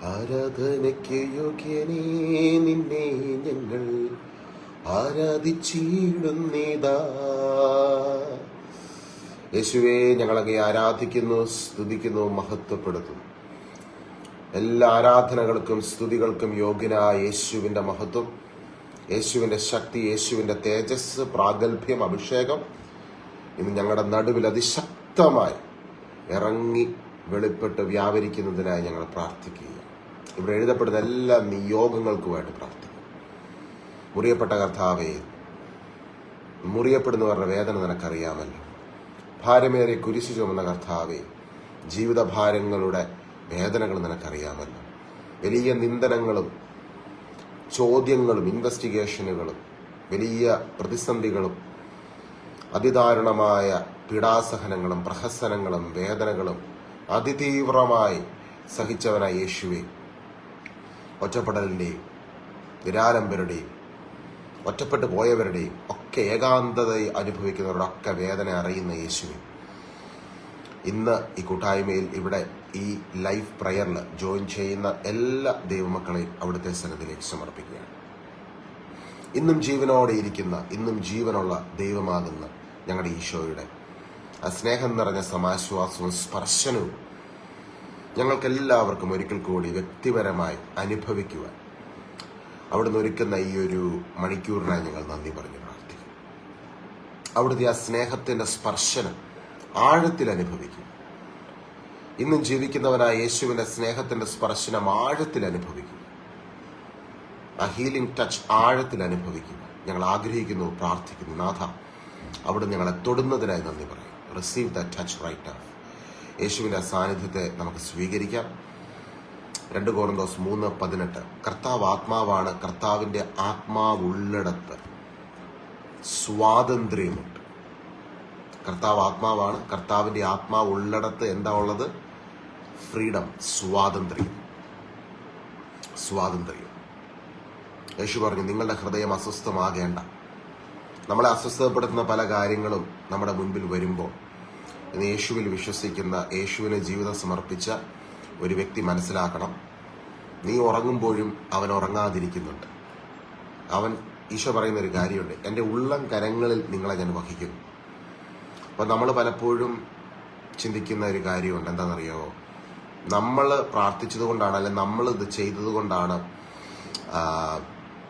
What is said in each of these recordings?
ആരാധനയ്ക്ക് യോഗ്യനേ നിന്നെ ഞങ്ങൾ ആരാധിച്ചിടുന്നേതാ. യേശുവേ, ഞങ്ങളങ്ങേ ആരാധിക്കുന്നു, സ്തുതിക്കുന്നു, മഹത്വപ്പെടുത്തുന്നു. എല്ലാ ആരാധനകൾക്കും സ്തുതികൾക്കും യോഗ്യനായ യേശുവിൻ്റെ മഹത്വം, യേശുവിൻ്റെ ശക്തി, യേശുവിൻ്റെ തേജസ്, പ്രാഗൽഭ്യം, അഭിഷേകം ഇന്ന് ഞങ്ങളുടെ നടുവിൽ അതിശക്തമായി ഇറങ്ങി വെളിപ്പെട്ട് വ്യാപരിക്കുന്നതിനായി ഞങ്ങൾ പ്രാർത്ഥിക്കുക. ഇവിടെ എഴുതപ്പെടുന്ന എല്ലാ നിയോഗങ്ങൾക്കുമായിട്ട് പ്രാർത്ഥിക്കും. മുറിയപ്പെട്ട കർത്താവേ, മുറിയപ്പെടുന്നവരുടെ വേദന നിനക്കറിയാമല്ലോ. ഭാരമേറെ കുരിശു ചുമന്ന കർത്താവേ, ജീവിതഭാരങ്ങളുടെ വേദനകൾ നിനക്കറിയാമല്ലോ. വലിയ നിന്ദനങ്ങളും ചോദ്യങ്ങളും ഇൻവെസ്റ്റിഗേഷനുകളും വലിയ പ്രതിസന്ധികളും അതിദാരുണമായ പീഡാസഹനങ്ങളും പ്രഹസനങ്ങളും വേദനകളും അതിതീവ്രമായി സഹിച്ചവനായ യേശുവേ, ഒറ്റപ്പെടലിൻ്റെയും നിരാലംബരുടെയും ഒറ്റപ്പെട്ടു പോയവരുടെയും ഒക്കെ ഏകാന്തത അനുഭവിക്കുന്നവരുടെ വേദന അറിയുന്ന യേശുവേ, ഇന്ന് ഈ കൂട്ടായ്മയിൽ ഇവിടെ ഈ ലൈഫ് പ്രയറിൽ ജോയിൻ ചെയ്യുന്ന എല്ലാ ദൈവമക്കളെയും അവിടുത്തെ സന്നിധിയിലേക്ക് സമർപ്പിക്കുകയാണ്. ഇന്നും ജീവനോടെ ഇരിക്കുന്ന, ഇന്നും ജീവനുള്ള ദൈവമാകുന്ന ഞങ്ങളുടെ ഈശോയുടെ ആ സ്നേഹം നിറഞ്ഞ സമാശ്വാസവും സ്പർശനവും ഞങ്ങൾക്കെല്ലാവർക്കും ഒരിക്കൽ കൂടി വ്യക്തിപരമായി അനുഭവിക്കുവാൻ അവിടുന്ന് ഒരുക്കുന്ന ഈ ഒരു മണിക്കൂറിനായി ഞങ്ങൾ നന്ദി പറഞ്ഞു പ്രാർത്ഥിക്കും. അവിടുത്തെ ആ സ്നേഹത്തിൻ്റെ സ്പർശനം ആഴത്തിൽ അനുഭവിക്കും. ഇന്നും ജീവിക്കുന്നവനായ യേശുവിൻ്റെ സ്നേഹത്തിൻ്റെ സ്പർശനം ആഴത്തിൽ അനുഭവിക്കും. ആ ഹീലിംഗ് ടച്ച് ആഴത്തിൽ അനുഭവിക്കുക ഞങ്ങൾ ആഗ്രഹിക്കുന്നു, പ്രാർത്ഥിക്കുന്നു. നാഥ, അവിടെ ഞങ്ങളെ തൊടുന്നതിനായി നന്ദി പറയും. Receive the touch right now. യേശുവിൻ്റെ സാന്നിധ്യത്തെ നമുക്ക് സ്വീകരിക്കാം. 2 Corinthians 3:18 കർത്താവ് ആത്മാവാണ്, കർത്താവിൻ്റെ ആത്മാവുള്ളിടത്ത് സ്വാതന്ത്ര്യമുണ്ട്. കർത്താവ് ആത്മാവാണ്, കർത്താവിൻ്റെ ആത്മാവുള്ളിടത്ത് എന്താ ഉള്ളത്? ഫ്രീഡം, സ്വാതന്ത്ര്യം. യേശു പറഞ്ഞു, നിങ്ങളുടെ ഹൃദയം അസ്വസ്ഥമാകേണ്ട. നമ്മളെ അസ്വസ്ഥപ്പെടുത്തുന്ന പല കാര്യങ്ങളും നമ്മുടെ മുൻപിൽ വരുമ്പോൾ ഇന്ന് യേശുവിൽ വിശ്വസിക്കുന്ന, യേശുവിന് ജീവിതം സമർപ്പിച്ച ഒരു വ്യക്തി മനസ്സിലാക്കണം, നീ ഉറങ്ങുമ്പോഴും അവൻ ഉറങ്ങാതിരിക്കുന്നുണ്ട്. ഈശോ പറയുന്ന ഒരു കാര്യമുണ്ട്, എൻ്റെ ഉള്ളം കരങ്ങളിൽ നിങ്ങളെ ഞാൻ വഹിക്കുന്നു. അപ്പോൾ നമ്മൾ പലപ്പോഴും ചിന്തിക്കുന്ന ഒരു കാര്യമുണ്ട്, എന്താണെന്നറിയാമോ? നമ്മൾ പ്രാർത്ഥിച്ചത് കൊണ്ടാണ്, അല്ലെങ്കിൽ നമ്മൾ ഇത് ചെയ്തത് കൊണ്ടാണ്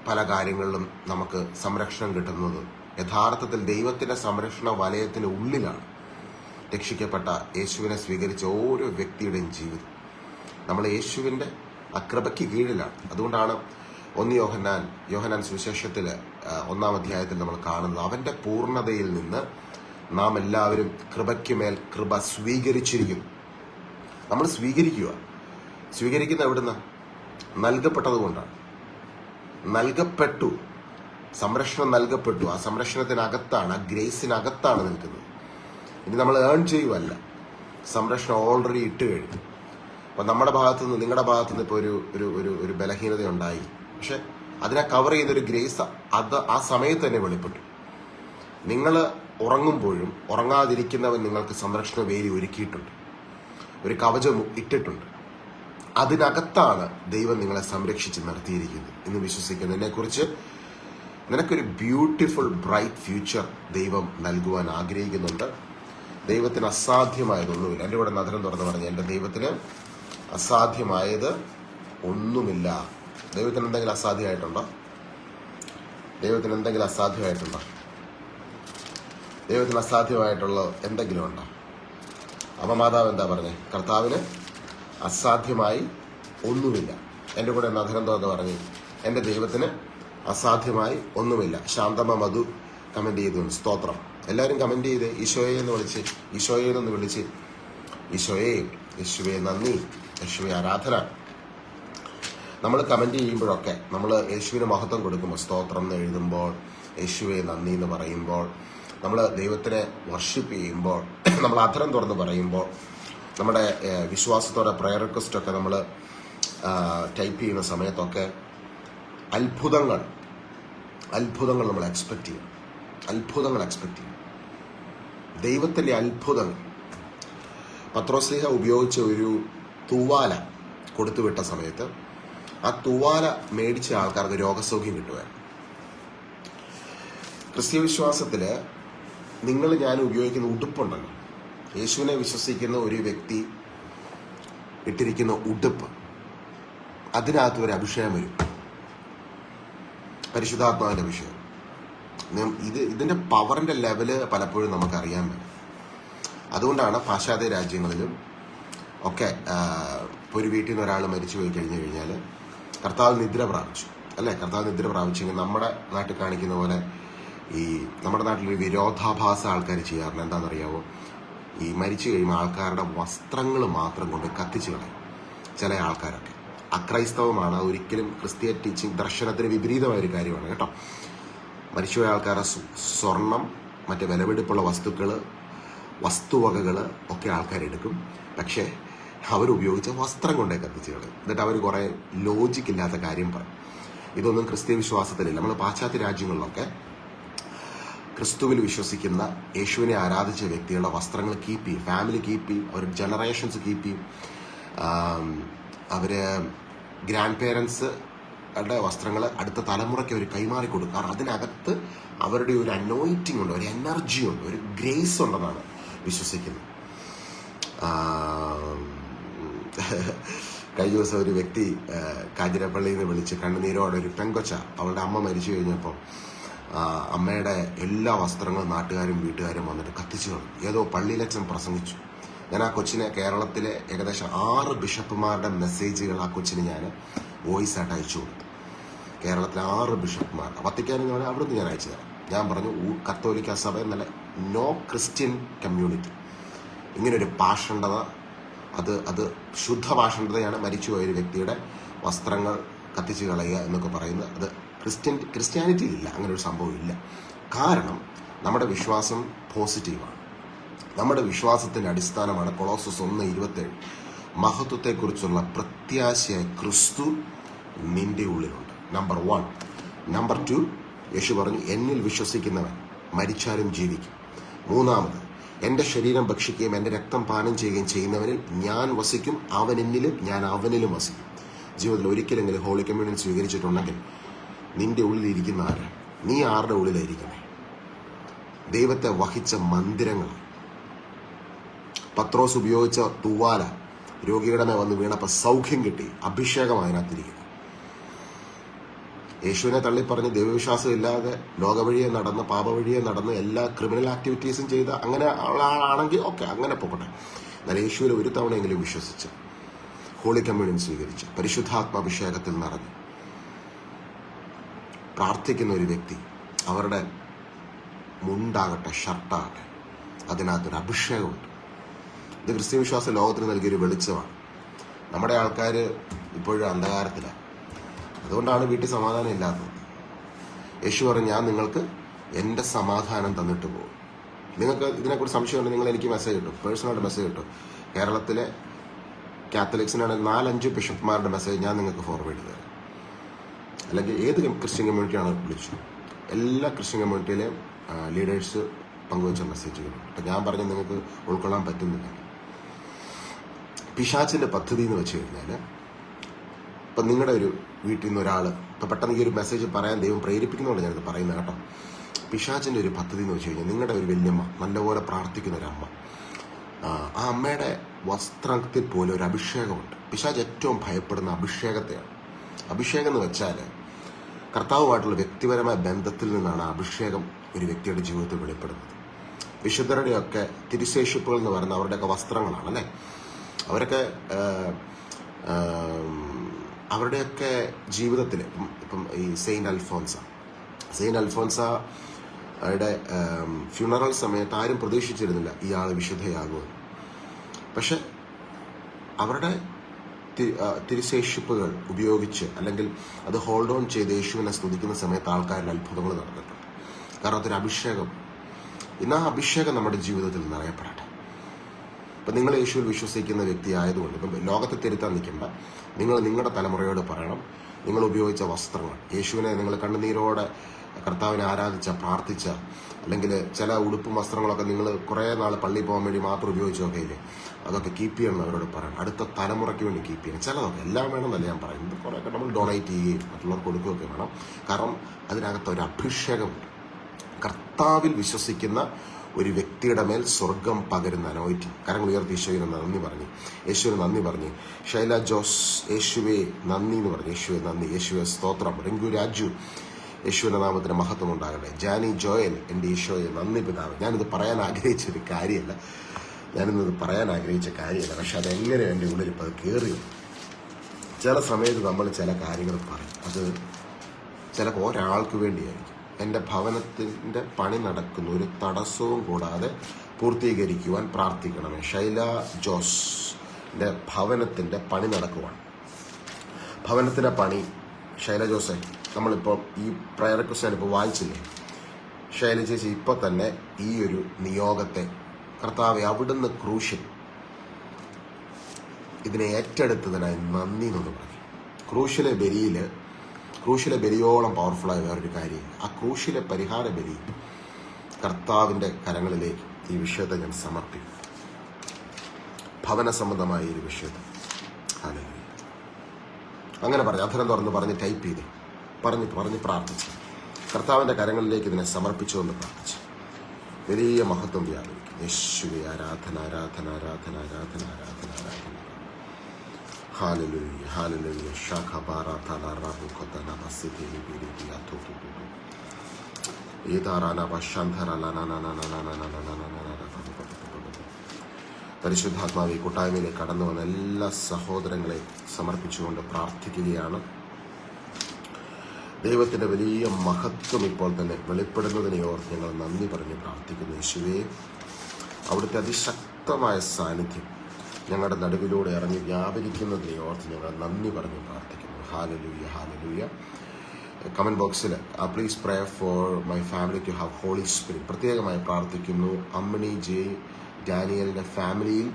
പല കാര്യങ്ങളിലും നമുക്ക് സംരക്ഷണം കിട്ടുന്നത്. യഥാർത്ഥത്തിൽ ദൈവത്തിൻ്റെ സംരക്ഷണ വലയത്തിന് ഉള്ളിലാണ് രക്ഷിക്കപ്പെട്ട യേശുവിനെ സ്വീകരിച്ച ഓരോ വ്യക്തിയുടെയും ജീവിതം. നമ്മൾ യേശുവിൻ്റെ കൃപയ്ക്ക് കീഴിലാണ്. അതുകൊണ്ടാണ് 1 യോഹന്നാൻ സുവിശേഷത്തിൽ 1-ാം അധ്യായത്തിൽ നമ്മൾ കാണുന്നത്, അവൻ്റെ പൂർണ്ണതയിൽ നിന്ന് നാം എല്ലാവരും കൃപയ്ക്കുമേൽ കൃപ സ്വീകരിച്ചിരിക്കുന്നു. നമ്മൾ സ്വീകരിക്കുന്ന എവിടുന്ന്? നൽകപ്പെട്ടത് കൊണ്ടാണ്. സംരക്ഷണം നൽകപ്പെട്ടു. ആ സംരക്ഷണത്തിനകത്താണ്, ആ ഗ്രേസിനകത്താണ് നിൽക്കുന്നത്. ഇനി നമ്മൾ ഏൺ ചെയ്യുവല്ല, സംരക്ഷണം ഓൾറെഡി ഇട്ട് കഴിഞ്ഞു. അപ്പം നമ്മുടെ ഭാഗത്തുനിന്ന്, നിങ്ങളുടെ ഭാഗത്തുനിന്ന് ഇപ്പോൾ ഒരു ബലഹീനത ഉണ്ടായി, പക്ഷെ അതിനെ കവർ ചെയ്യുന്നൊരു ഗ്രേസ് ആ സമയത്ത് തന്നെ വെളിപ്പെട്ടു. നിങ്ങൾ ഉറങ്ങുമ്പോഴും ഉറങ്ങാതിരിക്കുന്നവൻ നിങ്ങൾക്ക് സംരക്ഷണ വേലി ഒരുക്കിയിട്ടുണ്ട്, ഒരു കവചം ഇട്ടിട്ടുണ്ട്. അതിനകത്താണ് ദൈവം നിങ്ങളെ സംരക്ഷിച്ച് നിർത്തിയിരിക്കുന്നത് എന്ന് വിശ്വസിക്കുന്നു. ഇതിനെക്കുറിച്ച് നിനക്കൊരു ബ്യൂട്ടിഫുൾ ബ്രൈറ്റ് ഫ്യൂച്ചർ ദൈവം നൽകുവാൻ ആഗ്രഹിക്കുന്നുണ്ട്. ദൈവത്തിന് അസാധ്യമായതൊന്നുമില്ല. എൻ്റെ കൂടെ നഗരം തുറന്ന് പറഞ്ഞു, എൻ്റെ ദൈവത്തിന് അസാധ്യമായത് ഒന്നുമില്ല. ദൈവത്തിന് എന്തെങ്കിലും അസാധ്യമായിട്ടുണ്ടോ? ദൈവത്തിന് അസാധ്യമായിട്ടുള്ള എന്തെങ്കിലും ഉണ്ടോ? അമ്മ മാതാവ് എന്താ പറഞ്ഞേ? കർത്താവിന് അസാധ്യമായി ഒന്നുമില്ല. എൻ്റെ കൂടെ നഗരം തുറന്ന് പറഞ്ഞു, എൻ്റെ ദൈവത്തിന് അസാധ്യമായി ഒന്നുമില്ല. ശാന്തമ്മ മധു കമൻറ്റ് ചെയ്തു, സ്തോത്രം. എല്ലാവരും കമൻറ്റ് ചെയ്ത് ഈശോയെ എന്ന് വിളിച്ച്, ഈശോയെ, യേശുവെ നന്ദി, യേശുവെ ആരാധന. നമ്മൾ കമൻറ്റ് ചെയ്യുമ്പോഴൊക്കെ നമ്മൾ യേശുവിന് മഹത്വം കൊടുക്കുമ്പോൾ, സ്തോത്രം എന്ന് എഴുതുമ്പോൾ, യേശുവെ നന്ദി എന്ന് പറയുമ്പോൾ, നമ്മൾ ദൈവത്തിനെ വർഷിപ്പ് ചെയ്യുമ്പോൾ, നമ്മൾ അധരം തുറന്ന് പറയുമ്പോൾ, നമ്മുടെ വിശ്വാസത്തോടെ പ്രയർ റിക്വസ്റ്റൊക്കെ നമ്മൾ ടൈപ്പ് ചെയ്യുന്ന സമയത്തൊക്കെ അത്ഭുതങ്ങൾ നമ്മൾ എക്സ്പെക്റ്റ് ചെയ്യും. ദൈവത്തിൻ്റെ അത്ഭുതങ്ങൾ. പത്രോസ്ലീഹ ഉപയോഗിച്ച ഒരു തൂവാല, കൊടുത്തുവിട്ട സമയത്ത് ആ തൂവാല മേടിച്ച ആൾക്കാർക്ക് രോഗസൗഖ്യം കിട്ടുമായിരുന്നു. ക്രിസ്തീയ വിശ്വാസത്തിൽ നിങ്ങൾ ഞാൻ ഉപയോഗിക്കുന്ന ഉടുപ്പുണ്ടല്ലോ, യേശുവിനെ വിശ്വസിക്കുന്ന ഒരു വ്യക്തി ഇട്ടിരിക്കുന്ന ഉടുപ്പ്, അതിനകത്ത് ഒരു അഭിഷേകം വരും, പരിശുദ്ധാത്മാവിൻ്റെ അഭിഷേകം. ഇതിൻ്റെ പവറിൻ്റെ ലെവല് പലപ്പോഴും നമുക്കറിയാൻ പറ്റും. അതുകൊണ്ടാണ് പാശ്ചാത്യ രാജ്യങ്ങളിലും ഒക്കെ ഇപ്പോൾ ഒരു വീട്ടിൽ നിന്ന് ഒരാൾ മരിച്ചു പോയി കഴിഞ്ഞാൽ കർത്താവ് നിദ്ര പ്രാപിച്ചു അല്ലേ, കർത്താവ് നിദ്ര പ്രാപിച്ചെങ്കിൽ നമ്മുടെ നാട്ടിൽ കാണിക്കുന്ന പോലെ ഈ നമ്മുടെ നാട്ടിലൊരു വിരോധാഭാസം ആൾക്കാർ ചെയ്യാറുണ്ട്. എന്താണെന്നറിയാമോ? ഈ മരിച്ചു കഴിയുമ്പോൾ ആൾക്കാരുടെ വസ്ത്രങ്ങൾ മാത്രം കൊണ്ട് കത്തിച്ച് കളയും. ചില ആൾക്കാരൊക്കെ അക്രൈസ്തവമാണ്, ഒരിക്കലും ക്രിസ്തീയ ടീച്ചിങ് ദർശനത്തിന് വിപരീതമായ ഒരു കാര്യമാണ് കേട്ടോ. മരിച്ചുപോയ ആൾക്കാരുടെ സ്വർണം, മറ്റേ വിലപിടിപ്പുള്ള വസ്തുവകകൾ ഒക്കെ ആൾക്കാരെടുക്കും. പക്ഷേ അവരുപയോഗിച്ച വസ്ത്രം കൊണ്ടേ കത്തിച്ച് കളയും. എന്നിട്ട് അവർ കുറേ ലോജിക്കില്ലാത്ത കാര്യം പറയും. ഇതൊന്നും ക്രിസ്തീയ വിശ്വാസത്തിലില്ല. നമ്മൾ പാശ്ചാത്യ രാജ്യങ്ങളിലൊക്കെ ക്രിസ്തുവിൽ വിശ്വസിക്കുന്ന, യേശുവിനെ ആരാധിച്ച വ്യക്തികളുടെ വസ്ത്രങ്ങൾ കീപ്പ് ചെയ്യും, ഫാമിലി കീപ്പ് ചെയ്യും, അവർ ജനറേഷൻസ് കീപ്പ് ചെയ്യും. അവർ ഗ്രാൻഡ് പേരൻസുടെ വസ്ത്രങ്ങൾ അടുത്ത തലമുറയ്ക്ക് അവർ കൈമാറി കൊടുക്കും. കാരണം അതിനകത്ത് അവരുടെ ഒരു അനോയിറ്റിംഗ് ഉണ്ട്, ഒരു എനർജി ഉണ്ട്, ഒരു ഗ്രേസ് ഉണ്ടെന്നാണ് വിശ്വസിക്കുന്നത്. കഴിഞ്ഞ ദിവസം ഒരു വ്യക്തി കാഞ്ഞിരപ്പള്ളിയിൽ നിന്ന് വിളിച്ച് കണ്ണുനീരോടെ, ഒരു പെങ്കൊച്ച, അവളുടെ അമ്മ മരിച്ചു കഴിഞ്ഞപ്പോൾ അമ്മയുടെ എല്ലാ വസ്ത്രങ്ങളും നാട്ടുകാരും വീട്ടുകാരും വന്നിട്ട് കത്തിച്ചു കളഞ്ഞു. ഏതോ പള്ളിയിലച്ഛൻ പ്രസംഗിച്ചു. ഞാൻ ആ കൊച്ചിനെ, കേരളത്തിലെ ഏകദേശം 6 ബിഷപ്പുമാരുടെ മെസ്സേജുകൾ ആ കൊച്ചിന് ഞാൻ വോയിസ് ആയിട്ട് അയച്ചു കൊടുത്തു. കേരളത്തിലെ 6 ബിഷപ്പുമാർ, വത്തിക്കാനെന്ന് പറഞ്ഞാൽ അവിടുന്ന് ഞാൻ അയച്ചു തരാം. ഞാൻ പറഞ്ഞു, കത്തോലിക്ക സഭ എന്നല്ല, നോ ക്രിസ്ത്യൻ കമ്മ്യൂണിറ്റി ഇങ്ങനൊരു പാഷണ്ഡത, അത് ശുദ്ധ പാഷണ്ഡതയാണ്. മരിച്ചുപോയ ഒരു വ്യക്തിയുടെ വസ്ത്രങ്ങൾ കത്തിച്ച് കളയുക എന്നൊക്കെ പറയുന്നത് അത് ക്രിസ്ത്യാനിറ്റിയിലില്ല, അങ്ങനെ ഒരു സംഭവം ഇല്ല. കാരണം നമ്മുടെ വിശ്വാസം പോസിറ്റീവാണ്. നമ്മുടെ വിശ്വാസത്തിൻ്റെ അടിസ്ഥാനമാണ് കൊളോസസ് 1:27, മഹത്വത്തെക്കുറിച്ചുള്ള പ്രത്യാശയായ ക്രിസ്തു നിന്റെ ഉള്ളിലുണ്ട്. നമ്പർ 1. നമ്പർ 2, യേശു പറഞ്ഞു, എന്നിൽ വിശ്വസിക്കുന്നവൻ മരിച്ചാലും ജീവിക്കും. 3, എൻ്റെ ശരീരം ഭക്ഷിക്കുകയും എൻ്റെ രക്തം പാനം ചെയ്യുകയും ചെയ്യുന്നവരിൽ ഞാൻ വസിക്കും, അവൻ എന്നിലും ഞാൻ അവനിലും വസിക്കും. ജീവിതത്തിൽ ഒരിക്കലെങ്കിലും ഹോളി കമ്മ്യൂണിയൻ സ്വീകരിച്ചിട്ടുണ്ടെങ്കിൽ നിന്റെ ഉള്ളിലിരിക്കുന്ന ആരാ? നീ ആരുടെ ഉള്ളിലായിരിക്കണേ? ദൈവത്തെ വഹിച്ച മന്ദിരങ്ങൾ. പത്രോസ് ഉപയോഗിച്ച തൂവാല രോഗിയുടെ മേൽ വന്ന് വീണപ്പോൾ സൗഖ്യം കിട്ടി, അഭിഷേകം അതിനകത്തിരിക്കുന്നു. യേശുവിനെ തള്ളിപ്പറഞ്ഞ് ദൈവവിശ്വാസം ഇല്ലാതെ ലോകവഴിയെ നടന്ന്, പാപവഴിയെ നടന്ന്, എല്ലാ ക്രിമിനൽ ആക്ടിവിറ്റീസും ചെയ്ത അങ്ങനെ ഉള്ള ആളാണെങ്കിൽ ഓക്കെ, അങ്ങനെ പോകട്ടെ. എന്നാൽ യേശുവിൽ ഒരു തവണയെങ്കിലും വിശ്വസിച്ച് ഹോളി കമ്മ്യൂണിയൻ സ്വീകരിച്ച് പരിശുദ്ധാത്മാഭിഷേകത്തിൽ നിറഞ്ഞ് പ്രാർത്ഥിക്കുന്ന ഒരു വ്യക്തി, അവരുടെ മുണ്ടാകട്ടെ, ഷർട്ടാകട്ടെ, അതിനകത്തൊരു അഭിഷേകമുണ്ട്. ഇത് ക്രിസ്ത്യ വിശ്വാസ ലോകത്തിന് നൽകിയൊരു വെളിച്ചമാണ്. നമ്മുടെ ആൾക്കാർ ഇപ്പോഴും അന്ധകാരത്തിലാണ്. അതുകൊണ്ടാണ് വീട്ടിൽ സമാധാനം ഇല്ലാത്തത്. യേശു പറഞ്ഞു, ഞാൻ നിങ്ങൾക്ക് എൻ്റെ സമാധാനം തന്നിട്ട് പോകും. നിങ്ങൾക്ക് ഇതിനെക്കുറിച്ച് സംശയമുണ്ട്, നിങ്ങൾ എനിക്ക് മെസ്സേജ് കിട്ടും, പേഴ്സണലായിട്ട് മെസ്സേജ് കിട്ടും. കേരളത്തിലെ കാത്തലിക്സിനാണെങ്കിൽ 4-5 ബിഷപ്പ്മാരുടെ മെസ്സേജ് ഞാൻ നിങ്ങൾക്ക് ഫോർവേഡ് ചെയ്തു തരാം. അല്ലെങ്കിൽ ഏത് ക്രിസ്ത്യൻ കമ്മ്യൂണിറ്റിയാണ് വിളിച്ചു, എല്ലാ ക്രിസ്ത്യൻ കമ്മ്യൂണിറ്റിയിലെയും ലീഡേഴ്സ് പങ്കുവച്ച മെസ്സേജുകളുണ്ട്. അപ്പം ഞാൻ പറഞ്ഞ് നിങ്ങൾക്ക് ഉൾക്കൊള്ളാൻ പറ്റുന്നില്ല. പിശാചിൻ്റെ പദ്ധതി എന്ന് വെച്ച് കഴിഞ്ഞാൽ, ഇപ്പം നിങ്ങളുടെ ഒരു വീട്ടിൽ നിന്ന് ഒരാൾ ഇപ്പം പെട്ടെന്ന് ഈ ഒരു മെസ്സേജ് പറയാൻ ദൈവം പ്രേരിപ്പിക്കുന്നതുകൊണ്ട് ഞാനിത് പറയുന്നത് കേട്ടോ. പിശാചിൻ്റെ ഒരു പദ്ധതി എന്ന് വെച്ച് കഴിഞ്ഞാൽ, നിങ്ങളുടെ ഒരു വല്യമ്മ, നല്ലപോലെ പ്രാർത്ഥിക്കുന്ന ഒരമ്മ, ആ അമ്മയുടെ വസ്ത്രത്തിൽ പോലും ഒരു അഭിഷേകമുണ്ട്. പിശാച് ഏറ്റവും ഭയപ്പെടുന്ന അഭിഷേകത്തെയാണ്. അഭിഷേകം എന്ന് വെച്ചാൽ കർത്താവുമായിട്ടുള്ള വ്യക്തിപരമായ ബന്ധത്തിൽ നിന്നാണ് അഭിഷേകം ഒരു വ്യക്തിയുടെ ജീവിതത്തിൽ വെളിപ്പെടുന്നത്. വിശുദ്ധരുടെയൊക്കെ തിരുശേഷിപ്പുകൾ എന്ന് പറയുന്ന അവരുടെയൊക്കെ വസ്ത്രങ്ങളാണ് അല്ലേ. അവരുടെയൊക്കെ ജീവിതത്തിൽ ഇപ്പം ഈ സെയിൻറ്റ് അൽഫോൻസയുടെ ഫ്യൂണറൽ സമയത്ത് ആരും പ്രതീക്ഷിച്ചിരുന്നില്ല ഇയാൾ വിശുദ്ധയാകുമെന്ന്. പക്ഷെ അവരുടെ തിരുശേഷിപ്പുകൾ ഉപയോഗിച്ച്, അല്ലെങ്കിൽ അത് ഹോൾഡ് ഓൺ ചെയ്ത് യേശുവിനെ സ്തുതിക്കുന്ന സമയത്ത് ആൾക്കാരിൽ അത്ഭുതങ്ങൾ നടന്നിട്ടുണ്ട്. കാരണം അതൊരു അഭിഷേകം. ഇന്ന് ആ അഭിഷേകം നമ്മുടെ ജീവിതത്തിൽ നിറയപ്പെടട്ടെ. അപ്പം നിങ്ങൾ യേശുവിൽ വിശ്വസിക്കുന്ന വ്യക്തി ആയതുകൊണ്ട് ഇപ്പം ലോകത്തെ തിരുത്താൻ നിൽക്കേണ്ട. നിങ്ങൾ നിങ്ങളുടെ തലമുറയോട് പറയണം, നിങ്ങൾ ഉപയോഗിച്ച വസ്ത്രങ്ങൾ, യേശുവിനെ നിങ്ങൾ കണ്ണുനീരോടെ കർത്താവിനെ ആരാധിച്ച, പ്രാർത്ഥിച്ച, അല്ലെങ്കിൽ ചില ഉടുപ്പും വസ്ത്രങ്ങളൊക്കെ നിങ്ങൾ കുറേ നാൾ പള്ളിയിൽ പോകാൻ വേണ്ടി മാത്രം ഉപയോഗിച്ചൊക്കെ ഇല്ലേ, അതൊക്കെ കീപ്പ് ചെയ്യണം അവരോട് പറയണം. അടുത്ത തലമുറയ്ക്ക് വേണ്ടി കീപ്പ് ചെയ്യണം. ചിലതൊക്കെ എല്ലാം വേണമെന്നല്ല ഞാൻ പറയുന്നത്, കുറേയൊക്കെ നമ്മൾ ഡൊണേറ്റ് ചെയ്യുകയും മറ്റുള്ളവർക്ക് കൊടുക്കുകയൊക്കെ വേണം. കാരണം അതിനകത്ത് ഒരു അഭിഷേകമുണ്ട്. കർത്താവിൽ വിശ്വസിക്കുന്ന ഒരു വ്യക്തിയുടെ മേൽ സ്വർഗം പകരുന്ന അനോയിറ്റിംഗ്. കരങ്ങൾ ഉയർത്തി യേശുവിനെ നന്ദി പറഞ്ഞു, യേശുവിന് നന്ദി പറഞ്ഞു. ഷൈല ജോസ് യേശുവെ നന്ദി എന്ന് പറഞ്ഞു. യേശുവെ നന്ദി, യേശുവെ സ്തോത്രം. റിങ്കു രാജു യേശുവിൻ്റെ നാമത്തിന് മഹത്വം ഉണ്ടാകട്ടെ. ജാനി ജോയൽ എൻ്റെ ഈശോയെ നന്ദി പിതാവ്. ഞാനിത് പറയാൻ ആഗ്രഹിച്ചൊരു കാര്യമല്ല, പക്ഷെ അതെങ്ങനെ എൻ്റെ ഉള്ളിൽ ഇപ്പോൾ അത് കയറി. ചില സമയത്ത് നമ്മൾ ചില കാര്യങ്ങൾ പറയും, അത് ചിലപ്പോൾ ഒരാൾക്ക് വേണ്ടിയായിരിക്കും. എൻ്റെ ഭവനത്തിൻ്റെ പണി നടക്കുന്നു, ഒരു തടസ്സവും കൂടാതെ പൂർത്തീകരിക്കുവാൻ പ്രാർത്ഥിക്കണമേ. ഷൈല ജോസിൻ്റെ ഭവനത്തിൻ്റെ പണി നടക്കുവാണ്. ഭവനത്തിൻ്റെ പണി ഷൈല ജോസെ, നമ്മളിപ്പോൾ ഈ പ്രയർ റിക്വസ്റ്റ് ഇപ്പോൾ വായിച്ചില്ലേ, ഷൈല ചേച്ചി ഇപ്പോൾ തന്നെ ഈ ഒരു നിയോഗത്തെ കർത്താവെ അവിടുന്ന് ക്രൂശിൽ ഇതിനെ ഏറ്റെടുത്തതിനായി നന്ദി എന്നൊന്ന് പറഞ്ഞു. ക്രൂശിലെ ബലിയോളം പവർഫുള്ളായ വേറൊരു കാര്യമില്ല. ആ ക്രൂശിലെ പരിഹാര ബലി കർത്താവിൻ്റെ കരങ്ങളിലേക്ക് ഈ വിഷയത്തെ ഞാൻ സമർപ്പിക്കും. ഭവന സംബന്ധമായ ഒരു വിഷയത്തെ അങ്ങനെ പറഞ്ഞു, അധരം തുറന്ന് പറഞ്ഞ് ടൈപ്പ് ചെയ്ത് പറഞ്ഞ് പ്രാർത്ഥിച്ചു. കർത്താവിൻ്റെ കരങ്ങളിലേക്ക് ഇതിനെ സമർപ്പിച്ചുകൊണ്ട് പ്രാർത്ഥിച്ചു. വലിയ മഹത്വം വ്യാപരിക്കും. യേശുവേ ആരാധന, ആരാധന, ആരാധന, ആരാധന, ആരാധന, ആരാധന. Hallelujah, hallelujah. ശഖബാറതല റബുഖതന ബസിതി ബിരിദിയ തുതുതു. ഈദാറാന ബശന്ധരലനനനനനനനനനനനനന. പരിശുദ്ധാത്മാവേ, കൂട്ടായ്മയിലേക്ക് കടന്നു വന്ന എല്ലാ സഹോദരങ്ങളെ സമർപ്പിച്ചുകൊണ്ട് പ്രാർത്ഥിക്കുകയാണ്. ദൈവത്തിൻ്റെ വലിയ മഹത്വം ഇപ്പോൾ തന്നെ വെളിപ്പെടുന്നതിനെ ഓർത്ത് ഞങ്ങൾ നന്ദി പറഞ്ഞ് പ്രാർത്ഥിക്കുന്നു. യേശുവേ, അവിടുത്തെ അതിശക്തമായ സാന്നിധ്യം ഞങ്ങളുടെ നടുവിലൂടെ ഇറങ്ങി വ്യാപരിക്കുന്നതിനെ ഓർത്ത് ഞങ്ങൾ നന്ദി പറഞ്ഞ് പ്രാർത്ഥിക്കുന്നു. Hallelujah, hallelujah. കമൻറ്റ് ബോക്സിൽ please pray for my family to have holy spirit പ്രത്യേകമായി പ്രാർത്ഥിക്കുന്നു. അമ്മിണി ജെ ഡാനിയലിൻ്റെ ഫാമിലിയിൽ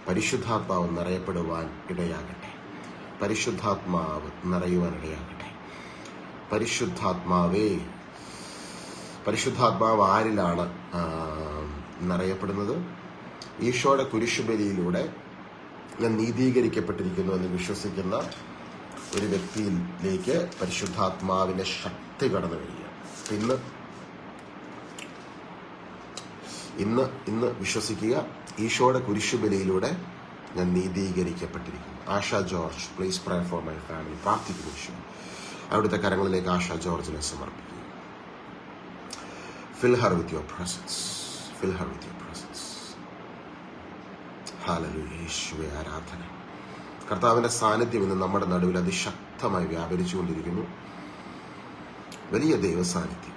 പരിശുദ്ധാത്മാവ് നിറയപ്പെടുവാൻ ഇടയാകട്ടെ. പരിശുദ്ധാത്മാവ് നിറയുവാൻ ഇടയാകട്ടെ. പരിശുദ്ധാത്മാവ് ആരിലാണ് നിറയപ്പെടുന്നത്? ഈശോയുടെ കുരിശുബലിയിലൂടെ ഞാൻ നീതീകരിക്കപ്പെട്ടിരിക്കുന്നു എന്ന് വിശ്വസിക്കുന്ന ഒരു വ്യക്തിയിലേക്ക് പരിശുദ്ധാത്മാവിൻ്റെ ശക്തി കടന്നു വരിക. ഇന്ന് വിശ്വസിക്കുക, ഈശോയുടെ കുരിശുബലിയിലൂടെ ഞാൻ നീതീകരിക്കപ്പെട്ടിരിക്കുന്നു. Asha George, please pray for my family. പ്രാർത്ഥിക്കുന്നു ഈശോ. അവിടുത്തെ കരങ്ങളിലേക്ക് ആശ ജോർജിനെ സമർപ്പിക്കുക. Fill her with your presence. Hallelujah. യേശുവേ ആരാധന. കർത്താവിൻ്റെ സാന്നിധ്യം ഇന്ന് നമ്മുടെ നടുവിൽ അതിശക്തമായി വ്യാപരിച്ചുകൊണ്ടിരിക്കുന്നു. വലിയ ദൈവസാന്നിധ്യം.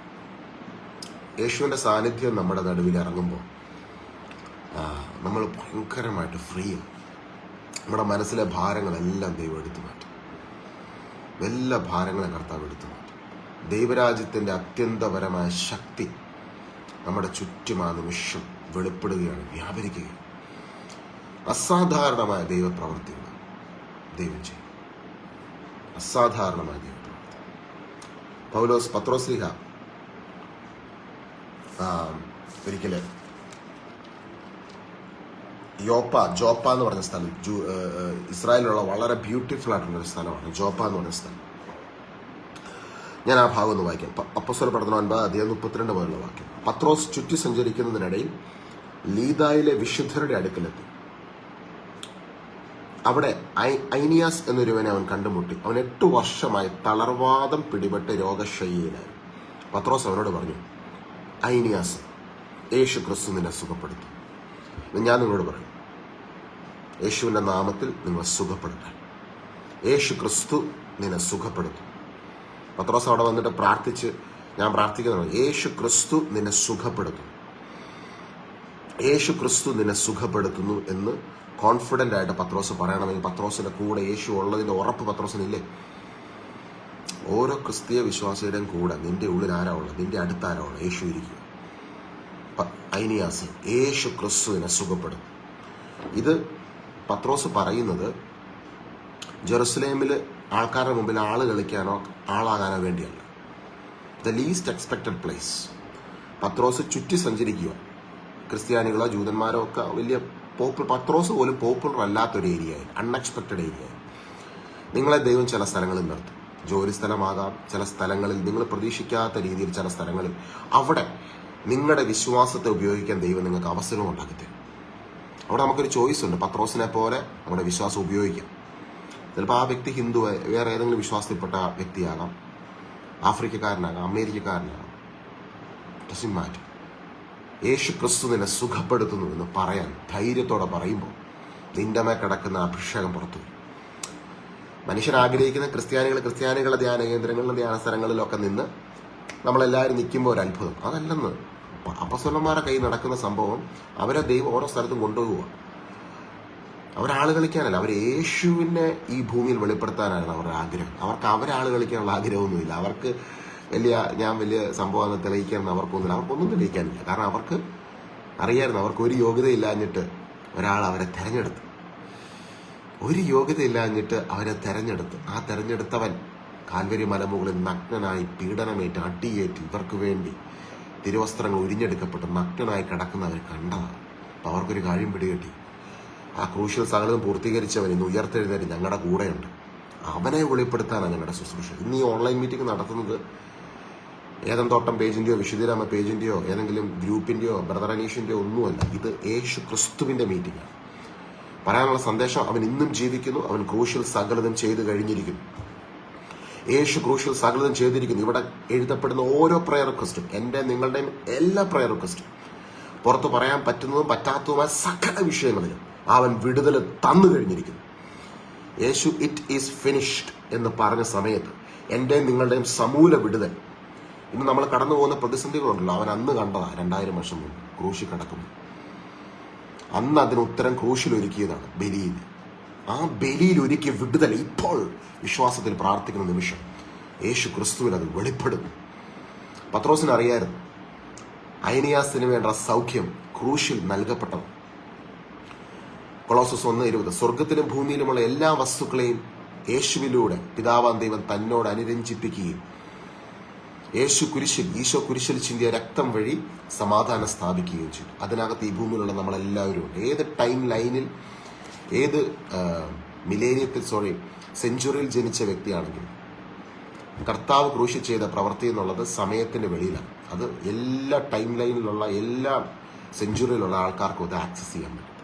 യേശുവിൻ്റെ സാന്നിധ്യം നമ്മുടെ നടുവിൽ ഇറങ്ങുമ്പോൾ നമ്മൾ ഭയങ്കരമായിട്ട് ഫ്രീയും. നമ്മുടെ മനസ്സിലെ ഭാരങ്ങളെല്ലാം ദൈവം എടുത്തു മാറ്റും. എല്ലാ ഭാരങ്ങളും കർത്താവ് എടുത്തു മാറ്റും. ദൈവരാജ്യത്തിൻ്റെ അത്യന്തപരമായ ശക്തി നമ്മുടെ ചുറ്റും ആ നിമിഷം വെളിപ്പെടുകയാണ്, വ്യാപരിക്കുകയാണ്. അസാധാരണമായ ദൈവപ്രവർത്തികൾ ദൈവം ചെയ്യും. അസാധാരണമായ ദൈവപ്രവർത്തി. പത്രോസ്ലീഹ ഒരിക്കല് ജോപ്പ എന്ന് പറഞ്ഞ സ്ഥലം, ഇസ്രായേലിലുള്ള വളരെ ബ്യൂട്ടിഫുൾ ആയിട്ടുള്ളൊരു സ്ഥലമാണ് ജോപ്പ എന്ന് പറഞ്ഞ സ്ഥലം. ഞാൻ ആ ഭാഗം ഒന്ന് വായിക്കാം. അപ്പോസ്തല പ്രവർത്തനം 9:32 മുതലുള്ള വാക്യം. പത്രോസ് ചുറ്റി സഞ്ചരിക്കുന്നതിനിടയിൽ ലീദായിലെ വിശുദ്ധരുടെ അടുക്കലെത്തി. അവിടെ ഐനിയാസ് എന്നൊരുവനെ അവൻ കണ്ടുമുട്ടി. അവൻ 8 വർഷമായി തളർവാദം പിടിപെട്ട് രോഗശയ്യയിലായി. പത്രോസ് അവനോട് പറഞ്ഞു, ഐനിയാസ്, യേശു ക്രിസ്തു നിന്നെ സുഖപ്പെടുത്തും. ഞാൻ നിങ്ങളോട് പറയും, യേശുവിൻ്റെ നാമത്തിൽ നിങ്ങൾ സുഖപ്പെടുത്താൻ. യേശു ക്രിസ്തു നിന്നെ സുഖപ്പെടുത്തും. പത്രോസ് അവിടെ വന്നിട്ട് പ്രാർത്ഥിച്ച്, ഞാൻ പ്രാർത്ഥിക്കുന്നതാണ്, യേശു ക്രിസ്തു നിന്നെ സുഖപ്പെടുത്തും. യേശു ക്രിസ്തു നിന്നെ സുഖപ്പെടുത്തുന്നു എന്ന് കോൺഫിഡൻ്റ് ആയിട്ട് പത്രോസ് പറയണമെങ്കിൽ പത്രോസിൻ്റെ കൂടെ യേശു ഉള്ളതിൻ്റെ ഉറപ്പ് പത്രോസിനില്ലേ? ഓരോ ക്രിസ്തീയ വിശ്വാസിയുടെയും കൂടെ നിന്റെ ഉള്ളിൽ ആരാ ഉള്ളത്? നിന്റെ അടുത്ത് ആരാ ഉള്ളത്? യേശു ഇരിക്കുക. ഐനിയാസ്, യേശു ക്രിസ്തുവിനെ സുഖപ്പെടും. ഇത് പത്രോസ് പറയുന്നത് ജെറുസലേമിൽ ആൾക്കാരുടെ മുമ്പിൽ ആള് കളിക്കാനോ ആളാകാനോ വേണ്ടിയല്ല. The least expected place. Pathros ചുറ്റി സഞ്ചരിക്കുക. ക്രിസ്ത്യാനികളോ ജൂതന്മാരോ ഒക്കെ വലിയ പത്രോസ് പോലും പോപ്പുലർ അല്ലാത്തൊരു ഏരിയയായി, അൺഎക്സ്പെക്റ്റഡ് ഏരിയയായി. നിങ്ങളെ ദൈവം ചില സ്ഥലങ്ങളിൽ നിർത്തും. ജോലി സ്ഥലമാകാം, ചില സ്ഥലങ്ങളിൽ നിങ്ങൾ പ്രതീക്ഷിക്കാത്ത രീതിയിൽ, ചില സ്ഥലങ്ങളിൽ അവിടെ നിങ്ങളുടെ വിശ്വാസത്തെ ഉപയോഗിക്കാൻ ദൈവം നിങ്ങൾക്ക് അവസരം ഉണ്ടാക്കി തരും. അവിടെ നമുക്കൊരു ചോയ്സ് ഉണ്ട്. പത്രോസിനെ പോലെ നമ്മുടെ വിശ്വാസം ഉപയോഗിക്കാം. ചിലപ്പോൾ ആ വ്യക്തി ഹിന്ദു, വേറെ ഏതെങ്കിലും വിശ്വാസത്തിൽപ്പെട്ട വ്യക്തിയാകാം, ആഫ്രിക്കക്കാരനാകാം, അമേരിക്കക്കാരനാകാം, ഡസൻറ്റ് മാറ്റർ. യേശു ക്രിസ്തു നിന്നെ സുഖപ്പെടുത്തുന്നു എന്ന് പറയാൻ ധൈര്യത്തോടെ പറയുമ്പോൾ നിന്റെ മേൽ കിടക്കുന്ന അഭിഷേകം പുറത്തു വരും. മനുഷ്യൻ ആഗ്രഹിക്കുന്ന ക്രിസ്ത്യാനികളുടെ ധ്യാന കേന്ദ്രങ്ങളിലും ധ്യാന സ്ഥലങ്ങളിലൊക്കെ നിന്ന് നമ്മളെല്ലാവരും നിൽക്കുമ്പോൾ ഒരു അത്ഭുതം. അതല്ലെന്ന് അപ്പസ്വലന്മാരുടെ കയ്യിൽ നടക്കുന്ന സംഭവം. അവരെ ദൈവം ഓരോ സ്ഥലത്തും കൊണ്ടുപോവുക. അവരാള് കളിക്കാനല്ല, അവർ യേശുവിനെ ഈ ഭൂമിയിൽ വെളിപ്പെടുത്താനാണ് അവരുടെ ആഗ്രഹം. അവരാള് കളിക്കാനുള്ള ആഗ്രഹമൊന്നുമില്ല. അവർക്ക് ഞാൻ വലിയ സംഭവം തെളിയിക്കാമെന്ന് അവർക്കൊന്നും തെളിയിക്കാനില്ല. കാരണം അവർക്ക് അറിയായിരുന്നു, അവർക്ക് ഒരു യോഗ്യതയില്ലാഞ്ഞിട്ട് ഒരാൾ അവരെ തെരഞ്ഞെടുത്തു. ഒരു യോഗ്യതയില്ലാഞ്ഞിട്ട് അവരെ തെരഞ്ഞെടുത്തു. ആ തെരഞ്ഞെടുത്തവൻ കാൽവരി മലമുകളിൽ നഗ്നനായി പീഡനമേറ്റ് അടിയേറ്റ് ഇവർക്ക് വേണ്ടി തിരുവസ്ത്രങ്ങൾ ഉരിഞ്ഞെടുക്കപ്പെട്ട് നഗ്നനായി കിടക്കുന്നവർ കണ്ടതാണ്. അപ്പം അവർക്കൊരു കാര്യം പിടികെട്ടി. ആ ക്രൂഷ്യൽ സകലതും പൂർത്തീകരിച്ചവൻ ഇന്ന് ഉയർത്തെഴുന്നേറ്റ് ഞങ്ങളുടെ കൂടെയുണ്ട്. അവനെ വെളിപ്പെടുത്താനാണ് ഞങ്ങളുടെ ശുശ്രൂഷ. ഇന്ന് ഈ ഓൺലൈൻ മീറ്റിംഗ് നടത്തുന്നത് ഏതെന്തോട്ടം പേജിൻ്റെയോ വിശുദ്ധരാമ പേജിൻ്റെയോ ഏതെങ്കിലും ഗ്രൂപ്പിൻ്റെയോ ബ്രദർ അനീഷിൻ്റെയോ ഒന്നുമല്ല. ഇത് യേശു ക്രിസ്തുവിൻ്റെ മീറ്റിംഗാണ്. പറയാനുള്ള സന്ദേശം, അവൻ ഇന്നും ജീവിക്കുന്നു. അവൻ ക്രൂഷ്യൽ സകലതും ചെയ്തു കഴിഞ്ഞിരിക്കുന്നു. യേശു ക്രൂഷ്യൽ സകലതും ചെയ്തിരിക്കുന്നു. ഇവിടെ എഴുതപ്പെടുന്ന ഓരോ പ്രയർ റിക്വസ്റ്റും, എൻ്റെ നിങ്ങളുടെയും എല്ലാ പ്രയർ റിക്വസ്റ്റും, പുറത്ത് പറയാൻ പറ്റുന്നതും പറ്റാത്തതുമായ സകല വിഷയങ്ങളിലും അവൻ വിടുതൽ തന്നു കഴിഞ്ഞിരിക്കുന്നു. യേശു ഇറ്റ് ഈസ് ഫിനിഷ്ഡ് എന്ന് പറഞ്ഞ സമയത്ത് എൻ്റെയും നിങ്ങളുടെയും സമൂല വിടുതൽ. ഇന്ന് നമ്മൾ കടന്നു പോകുന്ന പ്രതിസന്ധികളുണ്ടല്ലോ, അവൻ അന്ന് കണ്ടതാണ് 2000 വർഷം മുമ്പ് ക്രൂശിൽ കിടക്കുന്നു. അന്ന് അതിന് ഉത്തരം ക്രൂശിൽ ഒരുക്കിയതാണ്, ബലിയിൽ. ആ ബലിയിൽ ഒരുക്കിയ വിടുതൽ ഇപ്പോൾ വിശ്വാസത്തിൽ പ്രാർത്ഥിക്കുന്ന നിമിഷം യേശു ക്രിസ്തുവിൽ അത് വെളിപ്പെടുന്നു. പത്രോസിന് അറിയായിരുന്നു ഐനിയാസിന് വേണ്ട സൗഖ്യം ക്രൂശിൽ നൽകപ്പെട്ടത്. കൊളോസസ് 1:20 സ്വർഗത്തിലും ഭൂമിയിലുമുള്ള എല്ലാ വസ്തുക്കളെയും യേശുവിലൂടെ പിതാവാം ദൈവം തന്നോട് അനുരഞ്ജിപ്പിക്കുകയും ഈശോ കുരിശിൽ ചിന്തിയ രക്തം വഴി സമാധാനം സ്ഥാപിക്കുകയും ചെയ്തു. അതിനകത്ത് ഈ ഭൂമിയിലുള്ള നമ്മളെല്ലാവരും ഉണ്ട്. ഏത് ടൈം ലൈനിൽ, ഏത് സെഞ്ചുറിയിൽ ജനിച്ച വ്യക്തിയാണെങ്കിലും കർത്താവ് ക്രൂശിൽ ചെയ്ത പ്രവൃത്തി എന്നുള്ളത് സമയത്തിന്റെ വെളിയിലാണ്. അത് എല്ലാ ടൈം ലൈനിലുള്ള എല്ലാ സെഞ്ചുറിയിലുള്ള ആൾക്കാർക്കും അത് ആക്സസ് ചെയ്യാൻ പറ്റും.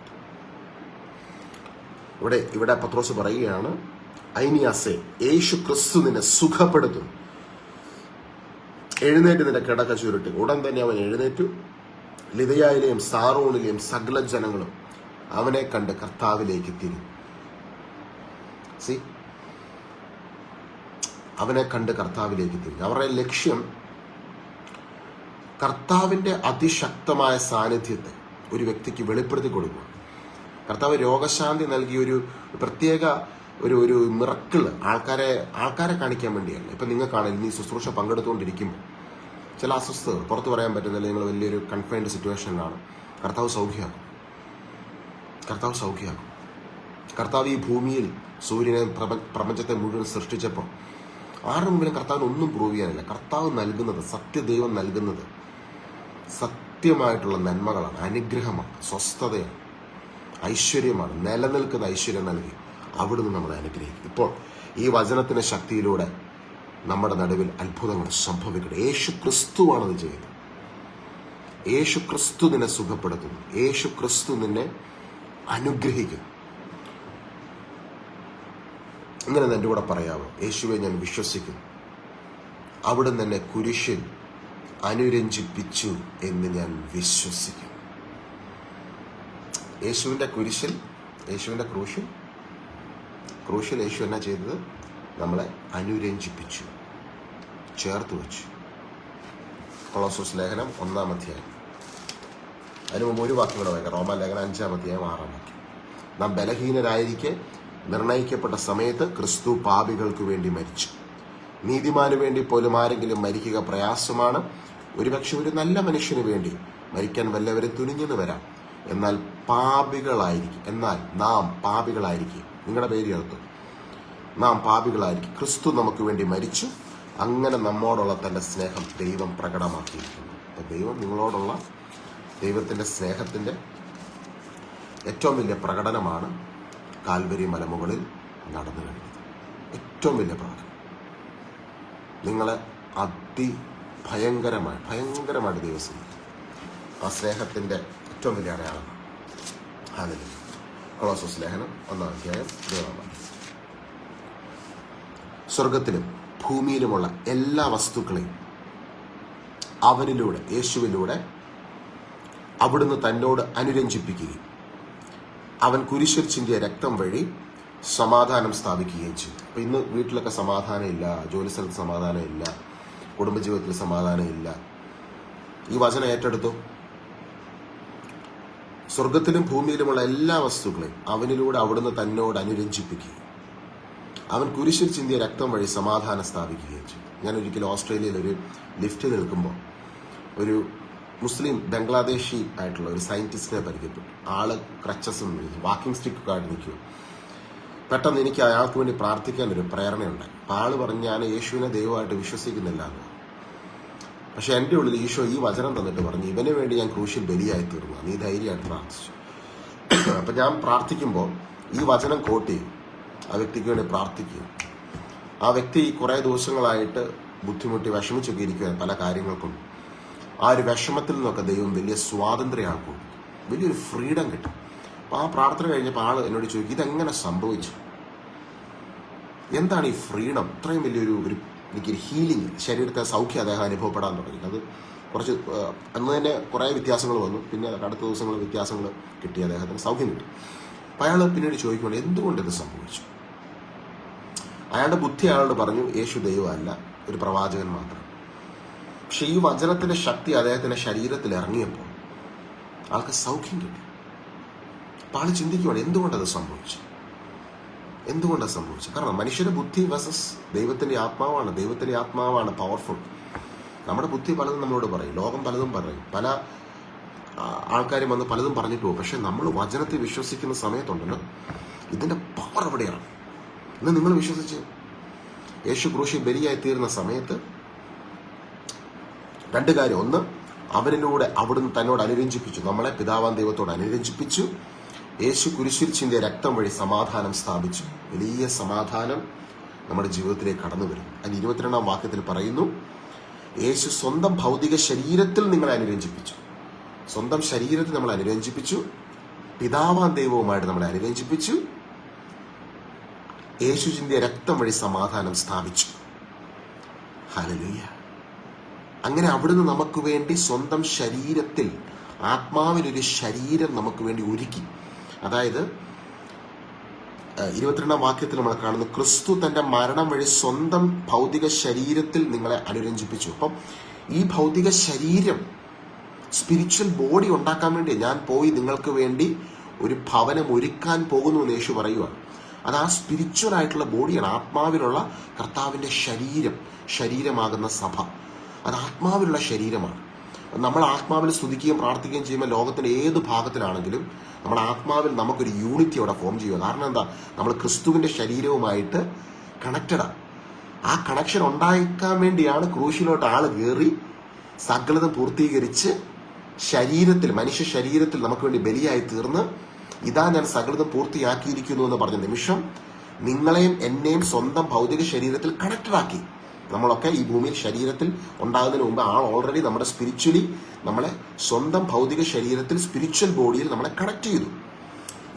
ഇവിടെ പത്രോസ് പറയുകയാണ്, ഐനിയാസെ, യേശു ക്രിസ്തു നിന്നെ സുഖപ്പെടുത്തും. എഴുന്നേറ്റ് നിന്റെ കിടക്ക ചുരുട്ടി. ഉടൻ തന്നെ അവൻ എഴുന്നേറ്റു. ലിദയായിലെയും സാറോണിലെയും സകല ജനങ്ങളും അവനെ കണ്ട് കർത്താവിലേക്ക് തിരിഞ്ഞു. അവനെ കണ്ട് കർത്താവിലേക്ക് തിരിഞ്ഞു. അവരുടെ ലക്ഷ്യം കർത്താവിന്റെ അതിശക്തമായ സാന്നിധ്യത്തെ ഒരു വ്യക്തിക്ക് വെളിപ്പെടുത്തി കൊടുക്കുക. കർത്താവ് രോഗശാന്തി നൽകിയ ഒരു പ്രത്യേക ഒരു മിറക്കിള് ആൾക്കാരെ കാണിക്കാൻ വേണ്ടിയല്ല. ഇപ്പം നിങ്ങൾക്കാണെങ്കിൽ ഈ ശുശ്രൂഷ പങ്കെടുത്തുകൊണ്ടിരിക്കുമ്പോൾ ചില അസ്വസ്ഥതകൾ പുറത്ത് പറയാൻ പറ്റുന്നില്ല, നിങ്ങൾ വലിയൊരു കൺഫൈൻഡ് സിറ്റുവേഷനിലാണ്. കർത്താവ് സൗഖ്യമാക്കും. കർത്താവ് ഈ ഭൂമിയിൽ സൂര്യനെ പ്രപഞ്ചത്തെ മുഴുവൻ സൃഷ്ടിച്ചപ്പോൾ ആരുടെ മുമ്പിലും കർത്താവിന് ഒന്നും പ്രൂവ് ചെയ്യാനില്ല. കർത്താവ് നൽകുന്നത്, സത്യദൈവം നൽകുന്നത് സത്യമായിട്ടുള്ള നന്മകളാണ്, അനുഗ്രഹമാണ്, സ്വസ്ഥതയാണ്, ഐശ്വര്യമാണ്. നിലനിൽക്കുന്ന ഐശ്വര്യം നൽകി അവിടുന്ന് നമ്മളെ അനുഗ്രഹിക്കും. ഇപ്പോൾ ഈ വചനത്തിന്റെ ശക്തിയിലൂടെ നമ്മുടെ നടുവിൽ അത്ഭുതങ്ങൾ സംഭവിക്കട്ടെ. യേശു ക്രിസ്തുവാണത് ചെയ്യുന്നത്. യേശു ക്രിസ്തു നിന്നെ സുഖപ്പെടുത്തുന്നു. യേശു ക്രിസ്തു നിന്നെ അനുഗ്രഹിക്കുന്നു. ഇങ്ങനെ എൻ്റെ കൂടെ പറയാമോ? യേശുവെ ഞാൻ വിശ്വസിക്കുന്നു, അവിടുന്ന് എന്നെ കുരിശിൽ അനുരഞ്ജിപ്പിച്ചു എന്ന് ഞാൻ വിശ്വസിക്കുന്നു. യേശുവിൻ്റെ ക്രൂശിൽ യേശു എന്നാ ചെയ്തത്? നമ്മളെ അനുരഞ്ജിപ്പിച്ചു, ചേർത്ത് വെച്ചു. കൊളോസോസ് ലേഖനം 1-ാം അധ്യായം. അതിന് മുമ്പ് ഒരു വാക്യം കൂടെ വായിക്കാം. റോമാ ലേഖനം 5-ാം അധ്യായം 6-ാം വാക്യം. നാം ബലഹീനരായിരിക്കെ നിർണയിക്കപ്പെട്ട സമയത്ത് ക്രിസ്തു പാപികൾക്ക് വേണ്ടി മരിച്ചു. നീതിമാന് വേണ്ടി പോലും ആരെങ്കിലും മരിക്കുക പ്രയാസമാണ്. ഒരുപക്ഷെ ഒരു നല്ല മനുഷ്യന് വേണ്ടി മരിക്കാൻ വല്ലവരും തുനിഞ്ഞെന്ന് വരാം. എന്നാൽ നാം പാപികളായിരിക്കും. നിങ്ങളുടെ പേര് ചേർത്തു, നാം പാപികളായിരിക്കും ക്രിസ്തു നമുക്ക് വേണ്ടി മരിച്ചു. അങ്ങനെ നമ്മോടുള്ള തൻ്റെ സ്നേഹം ദൈവം പ്രകടമാക്കിയിരിക്കുന്നു. അപ്പം ദൈവം നിങ്ങളോടുള്ള ദൈവത്തിൻ്റെ സ്നേഹത്തിൻ്റെ ഏറ്റവും വലിയ പ്രകടനമാണ് കാൽവരി മലമുകളിൽ നടന്നു കഴിഞ്ഞത്. ഏറ്റവും വലിയ പ്രകടനം നിങ്ങളെ ഭയങ്കരമായിട്ട് ദൈവം സ്നേഹിക്കും. ആ സ്നേഹത്തിൻ്റെ ഏറ്റവും വലിയ അടയാളമാണ്. ഹല്ലേലൂയ. കൊളോസ്സോസ് ലേഖനം 1-ാം അധ്യായം 2-ാം വാക്യം. സ്വർഗത്തിലും ഭൂമിയിലുമുള്ള എല്ലാ വസ്തുക്കളെയും അവനിലൂടെ, യേശുവിലൂടെ അവിടുന്ന് തന്നോട് അനുരഞ്ജിപ്പിക്കുകയും അവൻ കുരിശിൽ ചിന്തിയ രക്തം വഴി സമാധാനം സ്ഥാപിക്കുകയും ചെയ്തു. അപ്പം ഇന്ന് വീട്ടിലൊക്കെ സമാധാനം ഇല്ല, ജോലി സ്ഥലത്ത് സമാധാനം ഇല്ല, കുടുംബജീവിതത്തിൽ സമാധാനം ഇല്ല. ഈ വചനം ഏറ്റെടുത്തു. സ്വർഗത്തിലും ഭൂമിയിലുമുള്ള എല്ലാ വസ്തുക്കളെയും അവനിലൂടെ അവിടുന്ന് തന്നോട് അനുരഞ്ജിപ്പിക്കുകയും അവൻ കുരിശിൽ ചിന്തിയ രക്തം വഴി സമാധാനം സ്ഥാപിക്കുകയും ചെയ്തു. ഞാൻ ഒരിക്കലും ഓസ്ട്രേലിയയിൽ ഒരു ലിഫ്റ്റ് നിൽക്കുമ്പോൾ ഒരു മുസ്ലിം ബംഗ്ലാദേശി ആയിട്ടുള്ള ഒരു സയന്റിസ്റ്റിനെ പരിചയപ്പെട്ടു. ആള് ക്രച്ചസും വാക്കിംഗ് സ്റ്റിക്കൊക്കെ ആയിട്ട് നിൽക്കും. പെട്ടെന്ന് എനിക്ക് അയാൾക്ക് വേണ്ടി പ്രാർത്ഥിക്കാൻ ഒരു പ്രേരണയുണ്ടായി. അപ്പോൾ ആള് പറഞ്ഞ്, ഞാൻ യേശുവിനെ ദൈവമായിട്ട് വിശ്വസിക്കുന്നില്ല എന്ന്. പക്ഷെ എൻ്റെ ഉള്ളിൽ ഈശോ ഈ വചനം തന്നിട്ട് പറഞ്ഞു, ഇവന് വേണ്ടി ഞാൻ ക്രൂശിൽ ബലിയായി തീർന്നു, നീ ധൈര്യമായിട്ട് പ്രാർത്ഥിച്ചു. അപ്പം ഞാൻ പ്രാർത്ഥിക്കുമ്പോൾ ഈ വചനം കോട്ട് ചെയ്യും, ആ വ്യക്തിക്ക് വേണ്ടി പ്രാർത്ഥിക്കുക. ആ വ്യക്തി കുറേ ദിവസങ്ങളായിട്ട് ബുദ്ധിമുട്ടി വിഷമിച്ചൊക്കെ ഇരിക്കുകയാണ് പല കാര്യങ്ങൾക്കും. ആ ഒരു വിഷമത്തിൽ നിന്നൊക്കെ ദൈവം വലിയ സ്വാതന്ത്ര്യം ആൾക്ക് കൊടുക്കും, വലിയൊരു ഫ്രീഡം കിട്ടും. അപ്പോൾ ആ പ്രാർത്ഥന കഴിഞ്ഞപ്പോൾ ആൾ എന്നോട് ചോദിക്കും, ഇതെങ്ങനെ സംഭവിച്ചു, എന്താണ് ഈ ഫ്രീഡം, ഇത്രയും വലിയൊരു എനിക്കൊരു ഹീലിംഗ്, ശരീരത്തെ സൗഖ്യം അദ്ദേഹം അനുഭവപ്പെടാൻ തുടങ്ങി. അത് കുറച്ച് അന്ന് തന്നെ കുറേ വ്യത്യാസങ്ങൾ വന്നു. പിന്നെ അടുത്ത ദിവസങ്ങൾ വ്യത്യാസങ്ങൾ കിട്ടി, അദ്ദേഹത്തിന് സൗഖ്യം കിട്ടി. അപ്പോൾ അയാൾ പിന്നീട് ചോദിക്കുമ്പോൾ എന്തുകൊണ്ട് ഇത് സംഭവിച്ചു. അയാളുടെ ബുദ്ധി അയാളോട് പറഞ്ഞു, യേശു ദൈവമല്ല, ഒരു പ്രവാചകൻ മാത്രം. പക്ഷെ ഈ വചനത്തിന്റെ ശക്തി അദ്ദേഹത്തിന്റെ ശരീരത്തിൽ ഇറങ്ങിയപ്പോൾ ആൾക്ക് സൗഖ്യം കിട്ടി. അപ്പോൾ ആൾ ചിന്തിക്കുവാണ്, എന്തുകൊണ്ടത് സംഭവിച്ചു. കാരണം മനുഷ്യന്റെ ബുദ്ധി വേഴ്സസ് ദൈവത്തിന്റെ ആത്മാവാണ്. ദൈവത്തിന്റെ ആത്മാവാണ് പവർഫുൾ. നമ്മുടെ ബുദ്ധി പലതും നമ്മളോട് പറയും, ലോകം പലതും പറയും, പല ആൾക്കാരും വന്ന് പലതും പറഞ്ഞിട്ട് പോകും. പക്ഷെ നമ്മൾ വചനത്തെ വിശ്വസിക്കുന്ന സമയത്തുണ്ടല്ലോ, ഇതിന്റെ പവർ എവിടെയാണ്. ഇന്ന് നിങ്ങൾ വിശ്വസിച്ച് യേശു ക്രൂശിൽ ബലിയായി തീർന്ന സമയത്ത് രണ്ട് കാര്യം. ഒന്ന്, അവനിലൂടെ അവിടുന്ന് തന്നോട് അനുരഞ്ജിപ്പിച്ചു, നമ്മളെ പിതാവാൻ ദൈവത്തോട് അനുരഞ്ജിപ്പിച്ചു. യേശു കുരിശിൽ ചിന്തിയ രക്തം വഴി സമാധാനം സ്ഥാപിച്ചു. വലിയ സമാധാനം നമ്മുടെ ജീവിതത്തിലേക്ക് കടന്നു വരും. അതിന് 22-ാം വാക്യത്തിൽ പറയുന്നു, യേശു സ്വന്തം ഭൗതിക ശരീരത്തിൽ നിങ്ങളെ അനുരഞ്ജിപ്പിച്ചു. സ്വന്തം ശരീരത്തിൽ നമ്മളെ അനുരഞ്ജിപ്പിച്ചു, പിതാവാൻ ദൈവവുമായിട്ട് നമ്മളെ അനുരഞ്ജിപ്പിച്ചു. യേശു ചിന്തിയ രക്തം വഴി സമാധാനം സ്ഥാപിച്ചു. ഹല്ലേലൂയ. അങ്ങനെ അവിടുന്ന് നമുക്ക് വേണ്ടി സ്വന്തം ശരീരത്തിൽ, ആത്മാവിലൊരു ശരീരം നമുക്ക് വേണ്ടി ഒരുക്കി. അതായത് 22-ാം വാക്യത്തിൽ നമ്മൾ കാണുന്നു, ക്രിസ്തു തന്റെ മരണം വഴി സ്വന്തം ഭൗതിക ശരീരത്തിൽ നിങ്ങളെ അനുരഞ്ജിപ്പിച്ചു. അപ്പം ഈ ഭൗതിക ശരീരം, സ്പിരിച്വൽ ബോഡി ഉണ്ടാക്കാൻ വേണ്ടി ഞാൻ പോയി നിങ്ങൾക്ക് വേണ്ടി ഒരു ഭവനം ഒരുക്കാൻ പോകുന്നു എന്ന് യേശു പറയുവാണ്. അത് ആ സ്പിരിച്വൽ ആയിട്ടുള്ള ബോഡിയാണ്, ആത്മാവിലുള്ള കർത്താവിന്റെ ശരീരമാകുന്ന സഭ. അത് ആത്മാവിലുള്ള ശരീരമാണ്. നമ്മൾ ആത്മാവിൽ സ്തുതിക്കുകയും പ്രാർത്ഥിക്കുകയും ചെയ്യുമ്പോൾ ലോകത്തിന്റെ ഏത് ഭാഗത്തിലാണെങ്കിലും നമ്മുടെ ആത്മാവിൽ നമുക്കൊരു യൂണിറ്റി അവിടെ ഫോം ചെയ്യുക. കാരണം എന്താ, നമ്മൾ ക്രിസ്തുവിന്റെ ശരീരവുമായിട്ട് കണക്റ്റഡാണ്. ആ കണക്ഷൻ ഉണ്ടാക്കാൻ വേണ്ടിയാണ് ക്രൂശിലോട്ട് ആള് കയറി സകലതും പൂർത്തീകരിച്ച് ശരീരത്തിൽ, മനുഷ്യ ശരീരത്തിൽ നമുക്ക് വേണ്ടി ബലിയായി തീർന്ന്, ഇതാ ഞാൻ സകലതും പൂർത്തിയാക്കിയിരിക്കുന്നു എന്ന് പറഞ്ഞ നിമിഷം നിങ്ങളെയും എന്നെയും സ്വന്തം ഭൗതിക ശരീരത്തിൽ കണക്റ്റഡ് ആക്കി. നമ്മളൊക്കെ ഈ ഭൂമിയിൽ ശരീരത്തിൽ ഉണ്ടാകുന്നതിന് മുമ്പ് ആൾ ഓൾറെഡി നമ്മുടെ സ്പിരിച്വലി നമ്മളെ സ്വന്തം ഭൗതിക ശരീരത്തിൽ, സ്പിരിച്വൽ ബോഡിയിൽ നമ്മളെ കണക്ട് ചെയ്തു.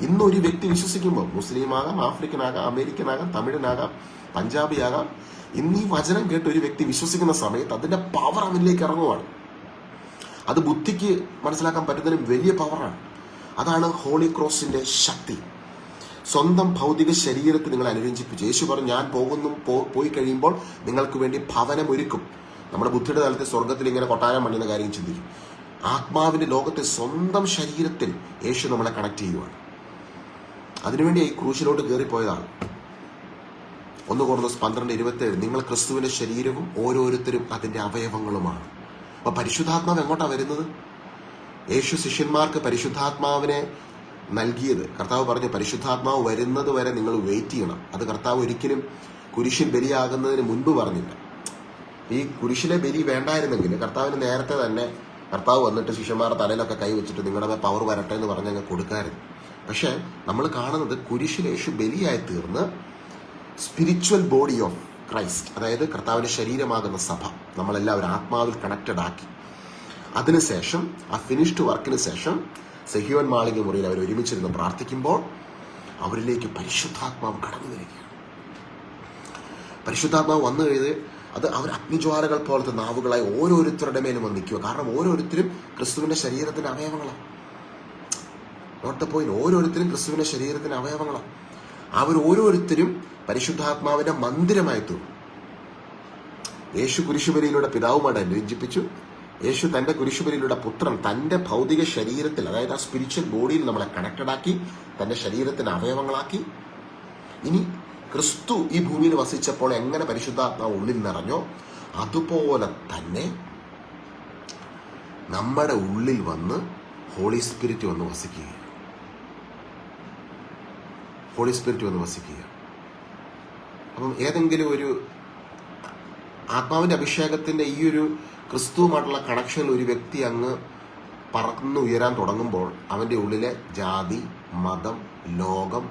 ഇന്നൊരു വ്യക്തി വിശ്വസിക്കുമ്പോൾ, മുസ്ലിമാകാം, ആഫ്രിക്കനാകാം, അമേരിക്കനാകാം, തമിഴനാകാം, പഞ്ചാബിയാകാം, ഇന്ന് ഈ വചനം കേട്ട് ഒരു വ്യക്തി വിശ്വസിക്കുന്ന സമയത്ത് അതിന്റെ പവർ അവനിലേക്ക് ഇറങ്ങുവാണ്. അത് ബുദ്ധിക്ക് മനസ്സിലാക്കാൻ പറ്റുന്നതിലും വലിയ പവറാണ്. അതാണ് ഹോളി ക്രോസിന്റെ ശക്തി. സ്വന്തം ഭൗതിക ശരീരത്തിൽ നിങ്ങൾ അനുരഞ്ജിപ്പിച്ചു. യേശു പറഞ്ഞു, ഞാൻ പോയി കഴിയുമ്പോൾ നിങ്ങൾക്ക് വേണ്ടി ഭവനം ഒരുക്കും. നമ്മുടെ ബുദ്ധിയുടെ തലത്തിൽ സ്വർഗത്തിൽ ഇങ്ങനെ കൊട്ടാരം പണിയുന്ന കാര്യം ചിന്തിക്കും. ആത്മാവിന്റെ ലോകത്തെ സ്വന്തം ശരീരത്തിൽ യേശു നമ്മളെ കണക്ട് ചെയ്യുവാണ്. അതിനുവേണ്ടി ഈ ക്രൂശിലോട്ട് കയറിപ്പോയതാണ്. 1 കൊരിന്ത്യർ 12:27, നിങ്ങൾ ക്രിസ്തുവിന്റെ ശരീരവും ഓരോരുത്തരും അതിന്റെ അവയവങ്ങളുമാണ്. അപ്പൊ പരിശുദ്ധാത്മാവ് എങ്ങോട്ടാ വരുന്നത്? യേശു ശിഷ്യന്മാർക്ക് പരിശുദ്ധാത്മാവിനെ നൽകിയത്, കർത്താവ് പറഞ്ഞു പരിശുദ്ധാത്മാവ് വരുന്നത് വരെ നിങ്ങൾ വെയിറ്റ് ചെയ്യണം. അത് കർത്താവ് ഒരിക്കലും കുരിശിൽ ബലിയാകുന്നതിന് മുൻപ് പറഞ്ഞില്ല. ഈ കുരിശിലെ ബലി വേണ്ടായിരുന്നെങ്കിൽ കർത്താവിന് നേരത്തെ തന്നെ കർത്താവ് വന്നിട്ട് ശിഷ്യന്മാരുടെ തലയിലൊക്കെ കൈവച്ചിട്ട് നിങ്ങളുടെ മേൽ പവർ വരട്ടെ എന്ന് പറഞ്ഞ് അങ്ങ് കൊടുക്കായിരുന്നു. പക്ഷെ നമ്മൾ കാണുന്നത് കുരിശിൽ യേശു ബലിയായി തീർന്ന് സ്പിരിച്വൽ ബോഡി ഓഫ് ക്രൈസ്റ്റ്, അതായത് കർത്താവിന്റെ ശരീരമാകുന്ന സഭ നമ്മളെല്ലാവരും ആത്മാവിൽ കണക്റ്റഡ് ആക്കി. അതിനുശേഷം ആ ഫിനിഷ്ഡ് വർക്കിന് ശേഷം സെഹിയോൻ മാളിക മുറിയിൽ അവർ ഒരുമിച്ചിരുന്ന് പ്രാർത്ഥിക്കുമ്പോൾ അവരിലേക്ക് പരിശുദ്ധാത്മാവ് കടന്നു വരികയാണ്. പരിശുദ്ധാത്മാവ് വന്നു കഴിഞ്ഞ് അത് അവർ അഗ്നിജ്വാലകൾ പോലത്തെ നാവുകളായി ഓരോരുത്തരുടെ മേലും വന്ന് നിൽക്കുക. കാരണം ഓരോരുത്തരും ക്രിസ്തുവിന്റെ ശരീരത്തിന്റെ അവയവങ്ങളാണ്. Not the point. ഓരോരുത്തരും ക്രിസ്തുവിന്റെ ശരീരത്തിന്റെ അവയവങ്ങളാണ്. അവർ ഓരോരുത്തരും പരിശുദ്ധാത്മാവിന്റെ മന്ദിരമായി തീർന്നു. യേശു കുരിശുബലിയിലൂടെ പിതാവുമായിട്ട് അനുരഞ്ജിപ്പിച്ചു. യേശു തന്റെ കുരിശുബലിയിലൂടെ പുത്രൻ തന്റെ ഭൗതിക ശരീരത്തിൽ, അതായത് ആ സ്പിരിച്വൽ ബോഡിയിൽ നമ്മളെ കണക്റ്റഡ് ആക്കി, തന്റെ ശരീരത്തിന്റെ അവയവങ്ങളാക്കി. ഇനി ക്രിസ്തു ഈ ഭൂമിയിൽ വസിച്ചപ്പോൾ എങ്ങനെ പരിശുദ്ധാത്മാവ് ഉള്ളിൽ നിറഞ്ഞോ അതുപോലെ തന്നെ നമ്മുടെ ഉള്ളിൽ വന്ന് ഹോളി സ്പിരിറ്റ് വന്ന് വസിക്കുക. ഹോളി സ്പിരിറ്റ് വന്ന് വസിക്കുക. അപ്പം ഏതെങ്കിലും ഒരു ആത്മാവിന്റെ അഭിഷേകത്തിന്റെ ഈ ഒരു ക്രിസ്തുവുമായിട്ടുള്ള കണക്ഷനിൽ ഒരു വ്യക്തി അങ്ങ് പറന്ന് ഉയരാൻ തുടങ്ങുമ്പോൾ അവന്റെ ഉള്ളിലെ ജാതി, മതം, ലോകം,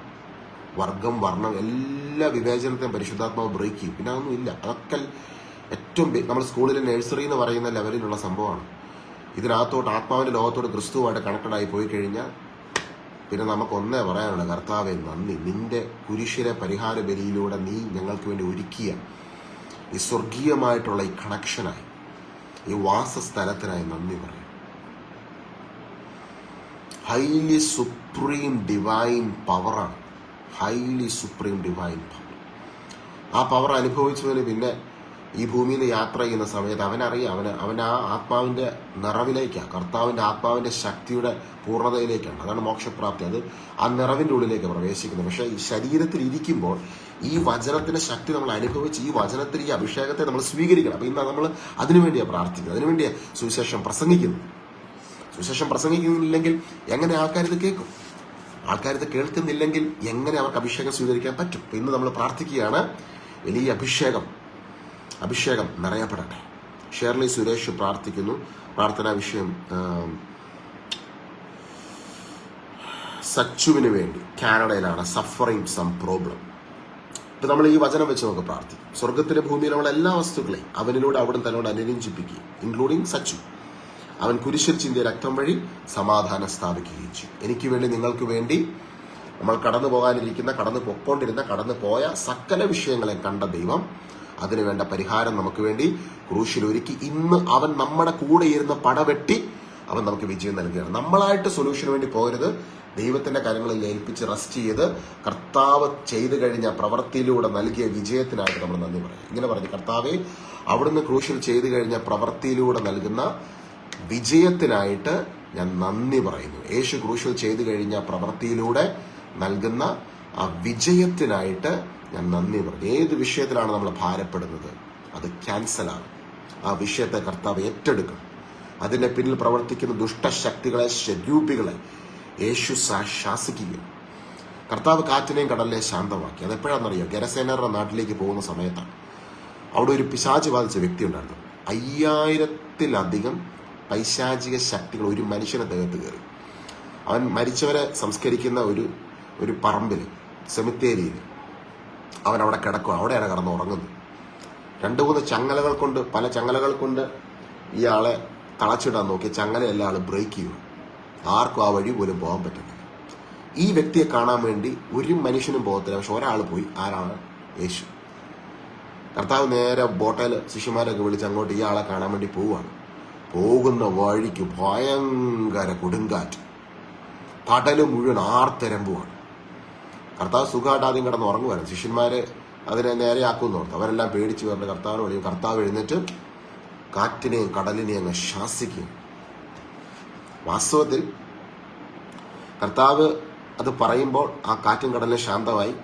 വർഗം, വർണ്ണം എല്ലാ വിവേചനത്തെയും പരിശുദ്ധാത്മാവ് ബ്രേക്ക് ചെയ്യും. പിന്നെ അതൊന്നും ഇല്ല. അതൊക്കെ ഏറ്റവും നമ്മൾ സ്കൂളിലെ നഴ്സറി എന്ന് പറയുന്ന ലെവലിലുള്ള സംഭവമാണ്. ഇതിനകത്തോട്ട് ആത്മാവിന്റെ ലോകത്തോട് ക്രിസ്തുവായിട്ട് കണക്റ്റഡ് ആയി പോയി കഴിഞ്ഞാൽ പിന്നെ നമുക്ക് ഒന്നേ പറയാനുള്ള, കർത്താവേ നന്ദി, നിന്റെ കുരിശിലെ പരിഹാര ബലിയിലൂടെ നീ ഞങ്ങൾക്ക് വേണ്ടി ഒരുക്കിയ ഈ സ്വർഗീയമായിട്ടുള്ള ഈ കണക്ഷനായി, ഈ വാസസ്ഥലത്തിനായി നന്ദി പറയും. ഹൈലി സുപ്രീം ഡിവൈൻ പവറാണ്. Highly supreme divine power. ആ പവർ അനുഭവിച്ചവന് പിന്നെ ഈ ഭൂമിയിൽ യാത്ര ചെയ്യുന്ന സമയത്ത് അവനറിയാം, അവൻ ആ ആത്മാവിന്റെ നിറവിലേക്കാണ്, കർത്താവിന്റെ ആത്മാവിന്റെ ശക്തിയുടെ പൂർണ്ണതയിലേക്കാണ്. അതാണ് മോക്ഷപ്രാപ്തി. അത് ആ നിറവിന്റെ ഉള്ളിലേക്ക് പ്രവേശിക്കുന്നത്. പക്ഷെ ഈ ശരീരത്തിൽ ഇരിക്കുമ്പോൾ ഈ വചനത്തിന്റെ ശക്തി നമ്മൾ അനുഭവിച്ച് ഈ വചനത്തിൽ ഈ അഭിഷേകത്തെ നമ്മൾ സ്വീകരിക്കണം. അപ്പൊ ഇന്ന് നമ്മൾ അതിനുവേണ്ടിയാണ് പ്രാർത്ഥിക്കുന്നത്, അതിനുവേണ്ടിയാണ് സുവിശേഷം പ്രസംഗിക്കുന്നത്. സുവിശേഷം പ്രസംഗിക്കുന്നില്ലെങ്കിൽ എങ്ങനെ ആൾക്കാരിത് കേൾക്കും? ആൾക്കാരിത് കേൾക്കുന്നില്ലെങ്കിൽ എങ്ങനെ അവർക്ക് അഭിഷേകം സ്വീകരിക്കാൻ പറ്റും? ഇന്ന് നമ്മൾ പ്രാർത്ഥിക്കുകയാണ്, വലിയ അഭിഷേകം നിറയപ്പെടട്ടെ. ഷേർലി സുരേഷ് പ്രാർത്ഥിക്കുന്നു. പ്രാർത്ഥനാ വിഷയം സച്ചുവിന് വേണ്ടി, കാനഡയിലാണ്, സഫറിങ് സം പ്രോബ്ലം. ഇപ്പൊ നമ്മൾ ഈ വചനം വെച്ച് നമുക്ക് പ്രാർത്ഥിക്കും. സ്വർഗത്തിലെ ഭൂമിയിലുള്ള എല്ലാ വസ്തുക്കളെയും അവനിലൂടെ അവിടുന്ന് തന്നോട് അനുരഞ്ജിപ്പിക്കുകയും, ഇൻക്ലൂഡിങ് സച്ചു. അവൻ കുരിശിൽ ചിന്തിയ രക്തം വഴി സമാധാനം സ്ഥാപിക്കുകയും ചെയ്യും. എനിക്ക് വേണ്ടി, നിങ്ങൾക്ക് വേണ്ടി, നമ്മൾ കടന്നു പോകാനിരിക്കുന്ന, കടന്നു പൊക്കോണ്ടിരുന്ന, കടന്നു പോയ സകല വിഷയങ്ങളെ കണ്ട ദൈവം അതിനുവേണ്ട പരിഹാരം നമുക്ക് വേണ്ടി ക്രൂശിൽ ഒരുക്കി. ഇന്ന് അവൻ നമ്മുടെ കൂടെ ഇരുന്ന് പടവെട്ടി അവൻ നമുക്ക് വിജയം നൽകുകയാണ്. നമ്മളായിട്ട് സൊല്യൂഷന് വേണ്ടി പോകരുത്. ദൈവത്തിന്റെ കാര്യങ്ങളിൽ ഏൽപ്പിച്ച് റെസ്റ്റ് ചെയ്ത് കർത്താവ് ചെയ്തു കഴിഞ്ഞ പ്രവൃത്തിയിലൂടെ നൽകിയ വിജയത്തിനായിട്ട് നമ്മൾ നന്ദി പറയാം. ഇങ്ങനെ പറഞ്ഞു, കർത്താവെ അവിടുന്ന് ക്രൂശിൽ ചെയ്തു കഴിഞ്ഞ പ്രവൃത്തിയിലൂടെ നൽകുന്ന വിജയത്തിനായിട്ട് ഞാൻ നന്ദി പറയുന്നു. യേശു ക്രൂശിൽ ചെയ്തു കഴിഞ്ഞ പ്രവൃത്തിയിലൂടെ നൽകുന്ന ആ വിജയത്തിനായിട്ട് ഞാൻ നന്ദി പറഞ്ഞു. ഏത് വിഷയത്തിലാണ് നമ്മൾ ഭാരപ്പെടുന്നത് അത് ക്യാൻസലാണ്. ആ വിഷയത്തെ കർത്താവ് ഏറ്റെടുക്കണം. അതിന്റെ പിന്നിൽ പ്രവർത്തിക്കുന്ന ദുഷ്ടശക്തികളെ, ശരൂപികളെ യേശു ശാസിക്കുകയും. കർത്താവ് കാറ്റിനെയും കടലിനെയും ശാന്തമാക്കി. അതെപ്പോഴാണെന്നറിയോ? ഗരസേനരുടെ നാട്ടിലേക്ക് പോകുന്ന സമയത്താണ്. അവിടെ ഒരു പിശാച് ബാധിച്ച വ്യക്തി ഉണ്ടായിരുന്നു. 5000-ത്തിലധികം പൈശാചിക ശക്തികൾ ഒരു മനുഷ്യനെ ദേഹത്ത് കയറി. അവൻ മരിച്ചവരെ സംസ്കരിക്കുന്ന ഒരു പറമ്പിൽ, സെമിത്തേരിയിൽ അവൻ അവിടെ കിടക്കുക. അവിടെയാണ് കിടന്ന് ഉറങ്ങുന്നത്. 2-3 ചങ്ങലകൾ കൊണ്ട്, പല ചങ്ങലകൾ കൊണ്ട് ഇയാളെ തളച്ചിടാൻ നോക്കി. ചങ്ങലയെല്ലാം ആൾ ബ്രേക്ക് ചെയ്യുക. ആർക്കും ആ വഴി പോലും പോകാൻ പറ്റുന്നില്ല. ഈ വ്യക്തിയെ കാണാൻ വേണ്ടി ഒരു മനുഷ്യനും പോകത്തില്ല. പക്ഷെ ഒരാൾ പോയി. ആരാണ്? യേശു. കർത്താവ് നേരെ ബോട്ടയിൽ ശിഷ്യന്മാരൊക്കെ വിളിച്ച് അങ്ങോട്ട് ഇയാളെ കാണാൻ വേണ്ടി പോവുകയാണ്. പോകുന്ന വഴിക്ക് ഭയങ്കര കൊടുങ്കാറ്റ്, കടല് മുഴുവൻ ആർത്തരമ്പുമാണ്. കർത്താവ് സുഖമായിട്ട് ആദ്യം കിടന്ന് ഉറങ്ങുമായിരുന്നു. ശിഷ്യന്മാര് അതിനെ നേരെയാക്കുമെന്ന് ഓർത്ത് അവരെല്ലാം പേടിച്ച് പറഞ്ഞ കർത്താവിന് വിളിയും. കർത്താവ് എഴുന്നേറ്റ് കാറ്റിനെയും കടലിനെയും അങ്ങ് ശാസിക്കും. വാസ്തവത്തിൽ കർത്താവ് അത് പറയുമ്പോൾ ആ കാറ്റും കടലിനെ ശാന്തമായി.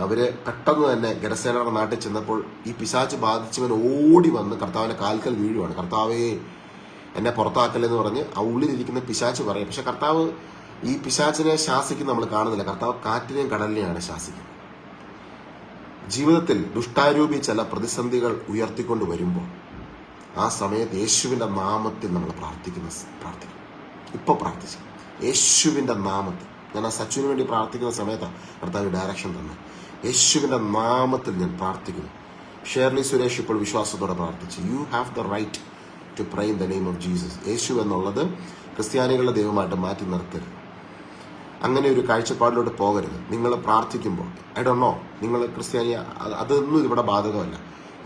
അവര് പെട്ടെന്ന് തന്നെ ഗരസേനയുടെ നാട്ടിൽ ചെന്നപ്പോൾ ഈ പിശാച് ബാധിച്ചവൻ ഓടി വന്ന് കർത്താവിന്റെ കാൽക്കൽ വീഴുവാണ്. കർത്താവേ, എന്നെ പുറത്താക്കല്ലെന്ന് പറഞ്ഞ് ആ ഉള്ളിലിരിക്കുന്ന പിശാച്ച് പറയും. പക്ഷെ കർത്താവ് ഈ പിശാച്ചിനെ ശാസിക്കുന്ന നമ്മൾ കാണുന്നില്ല. കർത്താവ് കാറ്റിനെയും കടലിനെയാണ് ശാസിക്കുന്നത്. ജീവിതത്തിൽ ദുഷ്ടാരൂപി ചില പ്രതിസന്ധികൾ ഉയർത്തിക്കൊണ്ട് വരുമ്പോൾ ആ സമയത്ത് യേശുവിൻ്റെ നാമത്തിൽ നമ്മൾ പ്രാർത്ഥിക്കും. ഇപ്പോൾ പ്രാർത്ഥിച്ചു യേശുവിൻ്റെ നാമത്തിൽ. ഞാൻ ആ സച്ചുവിന് വേണ്ടി പ്രാർത്ഥിക്കുന്ന സമയത്താണ് കർത്താവ് ഡയറക്ഷൻ തന്നെ. യേശുവിൻ്റെ നാമത്തിൽ ഞാൻ പ്രാർത്ഥിക്കുന്നു. ഷേർലി സുരേഷ് ഇപ്പോൾ വിശ്വാസത്തോടെ പ്രാർത്ഥിച്ചു. You have the right to pray in the name of Jesus. Yeshu എന്നുള്ളത് ക്രിസ്ത്യാനികളുടെ ദൈവമായിട്ട് മാറ്റി നിർത്തരുത്. അങ്ങനെ ഒരു കാഴ്ചപ്പാടിലോട്ട് പോകരുത്. നിങ്ങൾ പ്രാർത്ഥിക്കുമ്പോൾ ഐ ഡോണ്ട് നോ, നിങ്ങൾ ക്രിസ്ത്യാനി അതൊന്നും ഇവിടെ ബാധകമല്ല.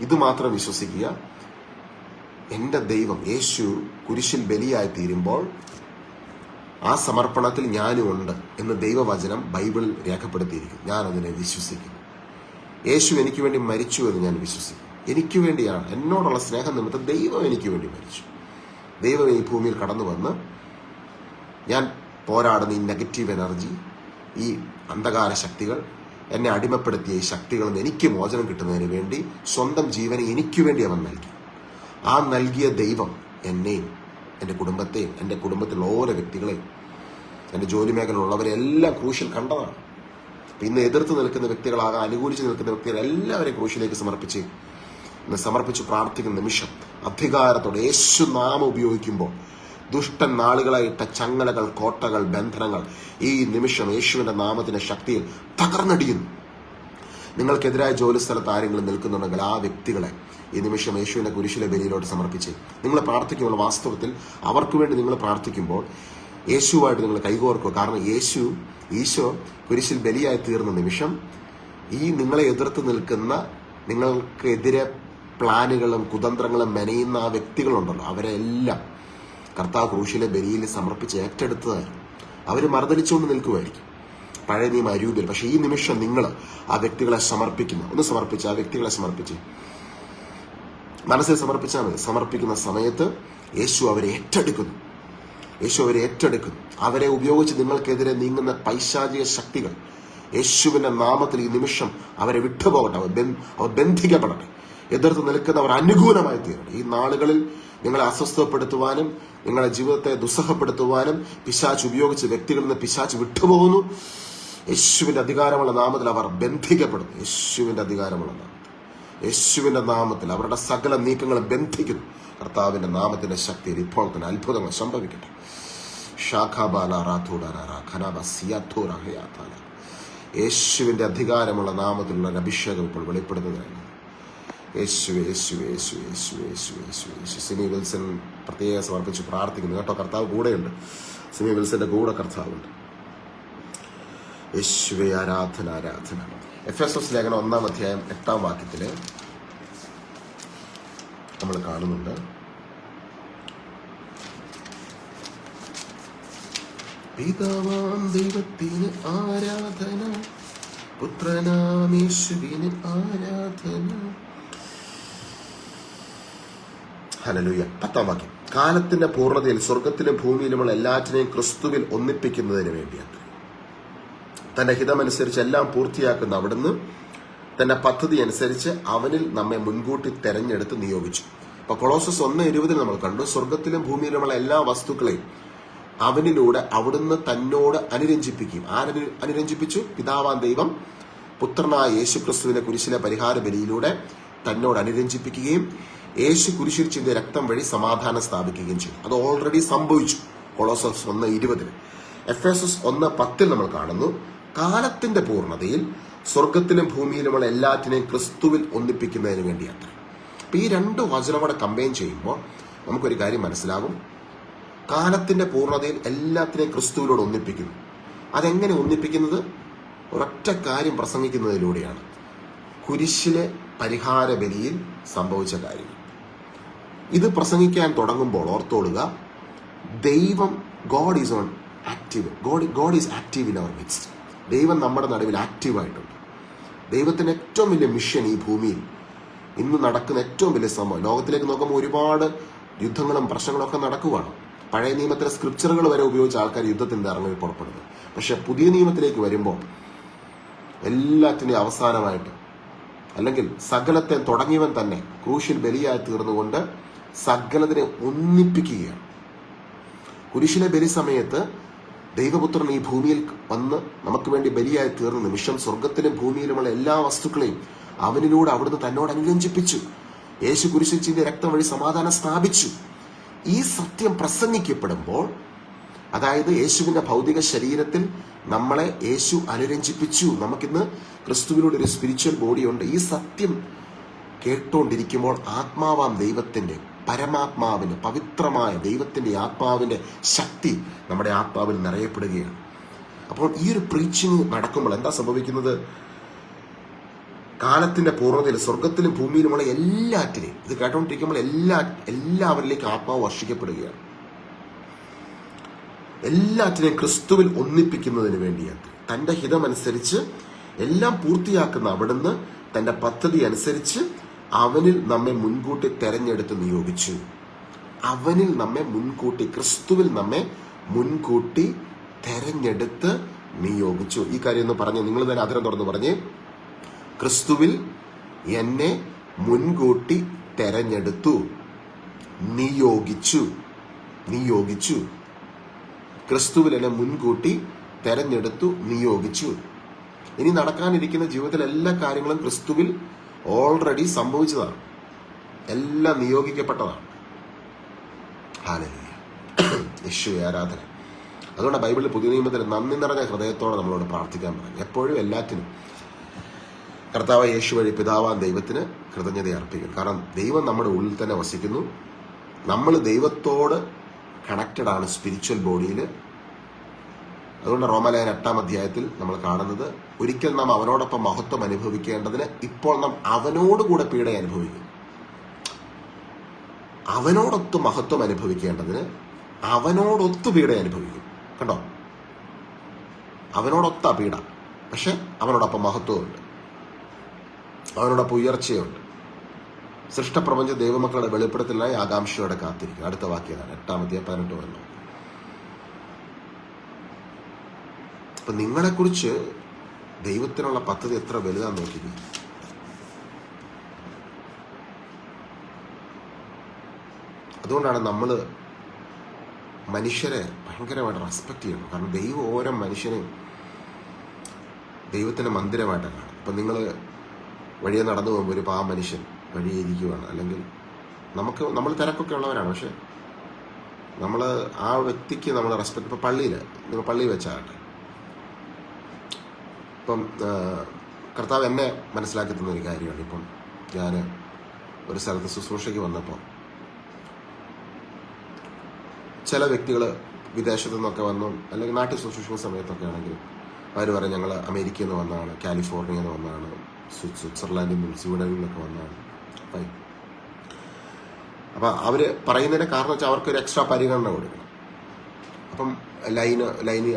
ഇത് മാത്രം വിശ്വസിക്കുക, എൻ്റെ ദൈവം യേശു കുരിശിൽ ബലിയായി തീരുമ്പോൾ ആ സമർപ്പണത്തിൽ ഞാനും ഉണ്ട് എന്ന് ദൈവവചനം ബൈബിളിൽ രേഖപ്പെടുത്തിയിരിക്കും. ഞാൻ അതിനെ വിശ്വസിക്കുന്നു. യേശു എനിക്ക് വേണ്ടി മരിച്ചു എന്ന് ഞാൻ വിശ്വസിക്കും. എനിക്ക് വേണ്ടിയാണ്, എന്നോടുള്ള സ്നേഹം നിമിത്തം ദൈവം എനിക്ക് വേണ്ടി മരിച്ചു. ദൈവം ഈ ഭൂമിയിൽ കടന്നു വന്ന് ഞാൻ പോരാടുന്ന ഈ നെഗറ്റീവ് എനർജി, ഈ അന്ധകാര ശക്തികൾ, എന്നെ അടിമപ്പെടുത്തിയ ഈ ശക്തികളിൽ നിന്ന് എനിക്ക് മോചനം കിട്ടുന്നതിന് വേണ്ടി സ്വന്തം ജീവനെ എനിക്ക് വേണ്ടി അവൻ നൽകി. ആ നൽകിയ ദൈവം എന്നെയും എൻ്റെ കുടുംബത്തെയും എൻ്റെ കുടുംബത്തിലുള്ള ഓരോ വ്യക്തികളെയും എൻ്റെ ജോലി മേഖലയിലുള്ളവരെല്ലാം ക്രൂശിൽ കണ്ടതാണ്. അപ്പം ഇന്ന് എതിർത്ത് നിൽക്കുന്ന വ്യക്തികളാകാം, അനുകൂലിച്ച് നിൽക്കുന്ന വ്യക്തികൾ എല്ലാവരെയും ക്രൂശിലേക്ക് സമർപ്പിച്ച് പ്രാർത്ഥിക്കുന്ന നിമിഷം അധികാരത്തോടെ യേശു നാമം ഉപയോഗിക്കുമ്പോൾ ദുഷ്ടൻ നാളുകളായിട്ട ചങ്ങലകൾ, കോട്ടകൾ, ബന്ധനങ്ങൾ ഈ നിമിഷം യേശുവിൻ്റെ നാമത്തിൻ്റെ ശക്തിയിൽ തകർന്നടിയുന്നു. നിങ്ങൾക്കെതിരായ ജോലി സ്ഥലത്ത് ആരെങ്കിലും നിൽക്കുന്നുണ്ടെങ്കിൽ ആ വ്യക്തികളെ ഈ നിമിഷം യേശുവിൻ്റെ കുരിശിലെ ബലിയിലോട്ട് സമർപ്പിച്ച് നിങ്ങൾ പ്രാർത്ഥിക്കുമ്പോൾ വാസ്തവത്തിൽ അവർക്ക് വേണ്ടി നിങ്ങൾ പ്രാർത്ഥിക്കുമ്പോൾ യേശുവായിട്ട് നിങ്ങൾ കൈകോർക്കുക. കാരണം ഈശോ കുരിശിൽ ബലിയായി തീർന്ന നിമിഷം ഈ നിങ്ങളെ എതിർത്ത് നിൽക്കുന്ന, നിങ്ങൾക്കെതിരെ പ്ലാനുകളും കുതന്ത്രങ്ങളും മെനയുന്ന ആ വ്യക്തികളുണ്ടല്ലോ, അവരെല്ലാം കർത്താവ് ക്രൂശിലെ ബലിയിൽ സമർപ്പിച്ച് ഏറ്റെടുത്തതായിരുന്നു. അവർ മറുതലിച്ചുകൊണ്ട് നിൽക്കുമായിരിക്കും പഴയ നിയമ അരൂപിൽ. പക്ഷെ ഈ നിമിഷം നിങ്ങൾ ആ വ്യക്തികളെ സമർപ്പിക്കുന്നു. ഒന്ന് സമർപ്പിച്ച് ആ വ്യക്തികളെ സമർപ്പിച്ച് മനസ്സിൽ സമർപ്പിച്ചാൽ മതി. സമർപ്പിക്കുന്ന സമയത്ത് യേശു അവരെ ഏറ്റെടുക്കുന്നു. അവരെ ഉപയോഗിച്ച് നിങ്ങൾക്കെതിരെ നീങ്ങുന്ന പൈശാചിക ശക്തികൾ യേശുവിൻ്റെ നാമത്തിൽ ഈ നിമിഷം അവരെ വിട്ടുപോകട്ടെ. അവർ ബന്ധിക്കപ്പെടട്ടെ. എതിർത്ത് നിൽക്കുന്നവർ അനുകൂലമായി തീരട്ടെ. ഈ നാളുകളിൽ നിങ്ങളെ അസ്വസ്ഥപ്പെടുത്തുവാനും നിങ്ങളുടെ ജീവിതത്തെ ദുസ്സഹപ്പെടുത്തുവാനും പിശാച് ഉപയോഗിച്ച് വ്യക്തികളിൽ നിന്ന് പിശാച് വിട്ടുപോകുന്നു. യേശുവിൻ്റെ അധികാരമുള്ള നാമത്തിൽ അവർ ബന്ധിക്കപ്പെടുന്നു. യേശുവിൻ്റെ നാമത്തിൽ അവരുടെ സകല നീക്കങ്ങളും ബന്ധിക്കുന്നു. കർത്താവിൻ്റെ നാമത്തിന്റെ ശക്തിയിൽ ഇപ്പോൾ തന്നെ അത്ഭുതങ്ങൾ സംഭവിക്കട്ടെ. യേശുവിൻ്റെ അധികാരമുള്ള നാമത്തിലുള്ള അഭിഷേകം ഇപ്പോൾ വെളിപ്പെടുന്നതാണ്. സിമി വിൽസൺ പ്രത്യേകം സമർപ്പിച്ച് പ്രാർത്ഥിക്കുന്നു കേട്ടോ. കർത്താവ് കൂടെയുണ്ട്. സിമി വിൽസന്റെ കൂടെ കർത്താവുണ്ട്. യേശുവേ ആരാധന. എഫെസോസ് ലേഖനം 1-ാം അധ്യായം 8-ാം വാക്യത്തില് നമ്മൾ കാണുന്നുണ്ട്, പിതാവാം ദൈവത്തിന് ആരാധന, പുത്രനാം യേശുവിന് ആരാധന. ഹല്ലേലൂയ. 10-ാം വാക്യം, കാലത്തിന്റെ പൂർണ്ണതയിൽ സ്വർഗത്തിലും ഭൂമിയിലുമുള്ള എല്ലാറ്റിനെയും ക്രിസ്തുവിൽ ഒന്നിപ്പിക്കുന്നതിന് വേണ്ടിയാണ്. തന്റെ ഹിതമനുസരിച്ച് എല്ലാം പൂർത്തിയാക്കുന്ന അവിടുന്ന് തന്റെ പദ്ധതി അനുസരിച്ച് അവനിൽ നമ്മെ മുൻകൂട്ടി തെരഞ്ഞെടുത്ത് നിയോഗിച്ചു. അപ്പൊ കൊളോസസ് 1:20 നമ്മൾ കണ്ടു, സ്വർഗത്തിലും ഭൂമിയിലുമുള്ള എല്ലാ വസ്തുക്കളെയും അവനിലൂടെ അവിടുന്ന് തന്നോട് അനുരഞ്ജിപ്പിക്കും. അനുരഞ്ജിപ്പിച്ചു? പിതാവാൻ ദൈവം പുത്രനായ യേശു ക്രിസ്തുവിന്റെ കുരിശിലെ പരിഹാര ബലിയിലൂടെ തന്നോട് അനുരഞ്ജിപ്പിക്കുകയും യേശു കുരിശിൽ ചിന്ത രക്തം വഴി സമാധാനം സ്ഥാപിക്കുകയും ചെയ്തു. അത് ഓൾറെഡി സംഭവിച്ചു. കൊളോസസ് 1:20. എഫെസോസ് 1:10 നമ്മൾ കാണുന്നു, കാലത്തിന്റെ പൂർണ്ണതയിൽ സ്വർഗത്തിലും ഭൂമിയിലുമുള്ള എല്ലാറ്റിനെയും ക്രിസ്തുവിൽ ഒന്നിപ്പിക്കുന്നതിന് വേണ്ടിയാണ്. അപ്പൊ ഈ രണ്ട് വചനം കൂടെ കമ്പൈൻ ചെയ്യുമ്പോൾ നമുക്കൊരു കാര്യം മനസ്സിലാകും. കാലത്തിന്റെ പൂർണ്ണതയിൽ എല്ലാത്തിനെയും ക്രിസ്തുവിനോട് ഒന്നിപ്പിക്കുന്നു. അതെങ്ങനെ ഒന്നിപ്പിക്കുന്നത്? ഒരൊറ്റ കാര്യം പ്രസംഗിക്കുന്നതിലൂടെയാണ്. കുരിശിലെ പരിഹാര ബലിയിൽ സംഭവിച്ച കാര്യം. ഇത് പ്രസംഗിക്കാൻ തുടങ്ങുമ്പോൾ ഓർത്തോളുക, ദൈവം God is on active. God is active in our midst. ദൈവം നമ്മുടെ നടുവിൽ ആക്റ്റീവായിട്ടുണ്ട്. ദൈവത്തിന്റെ ഏറ്റവും വലിയ മിഷൻ ഈ ഭൂമിയിൽ ഇന്ന് നടക്കുന്ന ഏറ്റവും വലിയ സംഭവം. ലോകത്തിലേക്ക് നോക്കുമ്പോൾ ഒരുപാട് യുദ്ധങ്ങളും പ്രശ്നങ്ങളും ഒക്കെ നടക്കുവാണ്. പഴയ നിയമത്തിലെ സ്ക്രിപ്ചറുകൾ വരെ ഉപയോഗിച്ച് ആൾക്കാർ യുദ്ധത്തിന് ഇറങ്ങി പുറപ്പെടുന്നത്. പക്ഷെ പുതിയ നിയമത്തിലേക്ക് വരുമ്പോൾ എല്ലാത്തിൻ്റെയും അവസാനമായിട്ട്, അല്ലെങ്കിൽ സകലത്തെ തുടങ്ങിയവൻ തന്നെ ക്രൂശിൽ ബലിയായി തീർന്നുകൊണ്ട് സകലതിനെ ഒന്നിപ്പിക്കുകയാണ്. കുരിശിലെ ബലി സമയത്ത് ദൈവപുത്രൻ ഈ ഭൂമിയിൽ വന്ന് നമുക്ക് വേണ്ടി ബലിയായി തീർന്ന നിമിഷം സ്വർഗത്തിലും ഭൂമിയിലുമുള്ള എല്ലാ വസ്തുക്കളെയും അവനിലൂടെ അവിടുന്ന് തന്നോട് അനുരഞ്ജിപ്പിച്ചു. യേശു കുരിശിൽ ചിന്തിയ രക്തം വഴി സമാധാനം സ്ഥാപിച്ചു. ഈ സത്യം പ്രസംഗിക്കപ്പെടുമ്പോൾ, അതായത് യേശുവിന്റെ ഭൗതിക ശരീരത്തിൽ നമ്മളെ യേശു അനുരഞ്ജിപ്പിച്ചു, നമുക്കിന്ന് ക്രിസ്തുവിലൂടെ ഒരു സ്പിരിച്വൽ ബോഡിയുണ്ട്. ഈ സത്യം കേട്ടുകൊണ്ടിരിക്കുമ്പോൾ ആത്മാവാം ദൈവത്തിന്റെ, പരമാത്മാവിന്റെ, പവിത്രമായ ദൈവത്തിന്റെ ആത്മാവിന്റെ ശക്തി നമ്മുടെ ആത്മാവിൽ നിറയപ്പെടുകയാണ്. അപ്പോൾ ഈ ഒരു പ്രീച്ചിങ് നടക്കുമ്പോൾ എന്താ സംഭവിക്കുന്നത്? കാലത്തിന്റെ പൂർണ്ണതയിൽ സ്വർഗത്തിലും ഭൂമിയിലുമുള്ള എല്ലാറ്റിനെയും ഇത് കേട്ടോണ്ടിരിക്കുമ്പോൾ എല്ലാവരിലേക്ക് ആത്മാവ് വർഷിക്കപ്പെടുകയാണ്. എല്ലാറ്റിനെയും ക്രിസ്തുവിൽ ഒന്നിപ്പിക്കുന്നതിന് വേണ്ടിയാണ്. തന്റെ ഹിതമനുസരിച്ച് എല്ലാം പൂർത്തിയാക്കുന്ന അവിടുന്ന് തന്റെ പദ്ധതി അനുസരിച്ച് അവനിൽ നമ്മെ മുൻകൂട്ടി തെരഞ്ഞെടുത്ത് നിയോഗിച്ചു. അവനിൽ നമ്മെ മുൻകൂട്ടി, ക്രിസ്തുവിൽ നമ്മെ മുൻകൂട്ടി തെരഞ്ഞെടുത്ത് നിയോഗിച്ചു. ഈ കാര്യം ഒന്ന് പറഞ്ഞ് നിങ്ങൾ തന്നെ അതിരം തുറന്ന് പറഞ്ഞേ. ക്രിസ്തുവിൽ എന്നെ മുൻകൂട്ടി തെരഞ്ഞെടുത്തു, നിയോഗിച്ചു. ക്രിസ്തുവിൽ എന്നെ മുൻകൂട്ടി തെരഞ്ഞെടുത്തു, നിയോഗിച്ചു. ഇനി നടക്കാനിരിക്കുന്ന ജീവിതത്തിലെ എല്ലാ കാര്യങ്ങളും ക്രിസ്തുവിൽ ഓൾറെഡി സംഭവിച്ചതാണ്, എല്ലാം നിയോഗിക്കപ്പെട്ടതാണ്. ഹല്ലേലൂയ, യേശുവേ ആരാധന. അതുകൊണ്ട് ബൈബിളിൽ പുതിയ നിയമത്തിൽ നന്ദി നിറഞ്ഞ ഹൃദയത്തോടെ നമ്മളോട് പ്രാർത്ഥിക്കാൻ പറയും. എപ്പോഴും എല്ലാറ്റിനും കർത്താവ് യേശു വഴി പിതാവാൻ ദൈവത്തിന് കൃതജ്ഞത അർപ്പിക്കും. കാരണം ദൈവം നമ്മുടെ ഉള്ളിൽ തന്നെ വസിക്കുന്നു. നമ്മൾ ദൈവത്തോട് കണക്റ്റഡ് ആണ് സ്പിരിച്വൽ ബോഡിയിൽ. അതുകൊണ്ട് റോമാലേഖനം 8-ാം അധ്യായത്തിൽ നമ്മൾ കാണുന്നത്, ഒരിക്കൽ നാം അവനോടൊപ്പം മഹത്വം അനുഭവിക്കേണ്ടതിന് ഇപ്പോൾ നാം അവനോടുകൂടെ പീഡ അനുഭവിക്കും. അവനോടൊത്ത് മഹത്വം അനുഭവിക്കേണ്ടതിന് അവനോടൊത്ത് പീഡ അനുഭവിക്കും. കണ്ടോ, അവനോടൊത്ത പീഡ, പക്ഷെ അവനോടൊപ്പം മഹത്വമുണ്ട്, അവനോടൊപ്പം ഉയർച്ചയുണ്ട്. സൃഷ്ടപ്രപഞ്ച ദൈവമക്കളുടെ വെളിപ്പെടുത്തലിനായി ആകാംക്ഷയോടെ കാത്തിരിക്കും. അടുത്ത വാക്യതാണ് 8-ാം അധ്യായം 18 വന്നു. അപ്പൊ നിങ്ങളെക്കുറിച്ച് ദൈവത്തിനുള്ള പദ്ധതി എത്ര വലുതാന്ന് നോക്കിക്കും. അതുകൊണ്ടാണ് നമ്മൾ മനുഷ്യരെ ഭയങ്കരമായിട്ട് റെസ്പെക്ട് ചെയ്യണം. കാരണം ദൈവം ഓരോ മനുഷ്യനെയും ദൈവത്തിന്റെ മന്ദിരമായിട്ടാണ് കാണുന്നത്. ഇപ്പം നിങ്ങൾ വഴിയെ നടന്നു പോകുമ്പോൾ ഒരു പാവ മനുഷ്യൻ വഴിയെ ഇരിക്കുകയാണ്, അല്ലെങ്കിൽ നമ്മൾ തിരക്കൊക്കെ ഉള്ളവരാണ്, പക്ഷെ നമ്മൾ ആ വ്യക്തിക്ക് നമ്മൾ റെസ്പെക്ട്. ഇപ്പം നിങ്ങൾ പള്ളിയിൽ വെച്ചാകട്ടെ, ഇപ്പം കർത്താവ് എന്നെ മനസ്സിലാക്കി തന്ന ഒരു കാര്യമാണ്. ഇപ്പം ഞാൻ ഒരു സ്ഥലത്ത് ശുശ്രൂഷയ്ക്ക് വന്നപ്പോൾ ചില വ്യക്തികൾ വിദേശത്തു നിന്നൊക്കെ വന്നു, അല്ലെങ്കിൽ നാട്ടിൽ ശുശ്രൂഷിക്കുന്ന സമയത്തൊക്കെ ആണെങ്കിലും അവർ പറയും ഞങ്ങൾ അമേരിക്കയിൽ നിന്ന് വന്നതാണ്, കാലിഫോർണിയയിൽ നിന്ന് വന്നതാണ്, സ്വിറ്റ്സർലാൻഡിൽ നിന്നും സ്വീഡനിൽ നിന്നൊക്കെ വന്നതാണ്. ഫൈൻ. അപ്പം അവർ പറയുന്നതിൻ്റെ കാരണം വെച്ചാൽ അവർക്കൊരു എക്സ്ട്രാ പരിഗണന കൊടുക്കണം. അപ്പം ലൈന്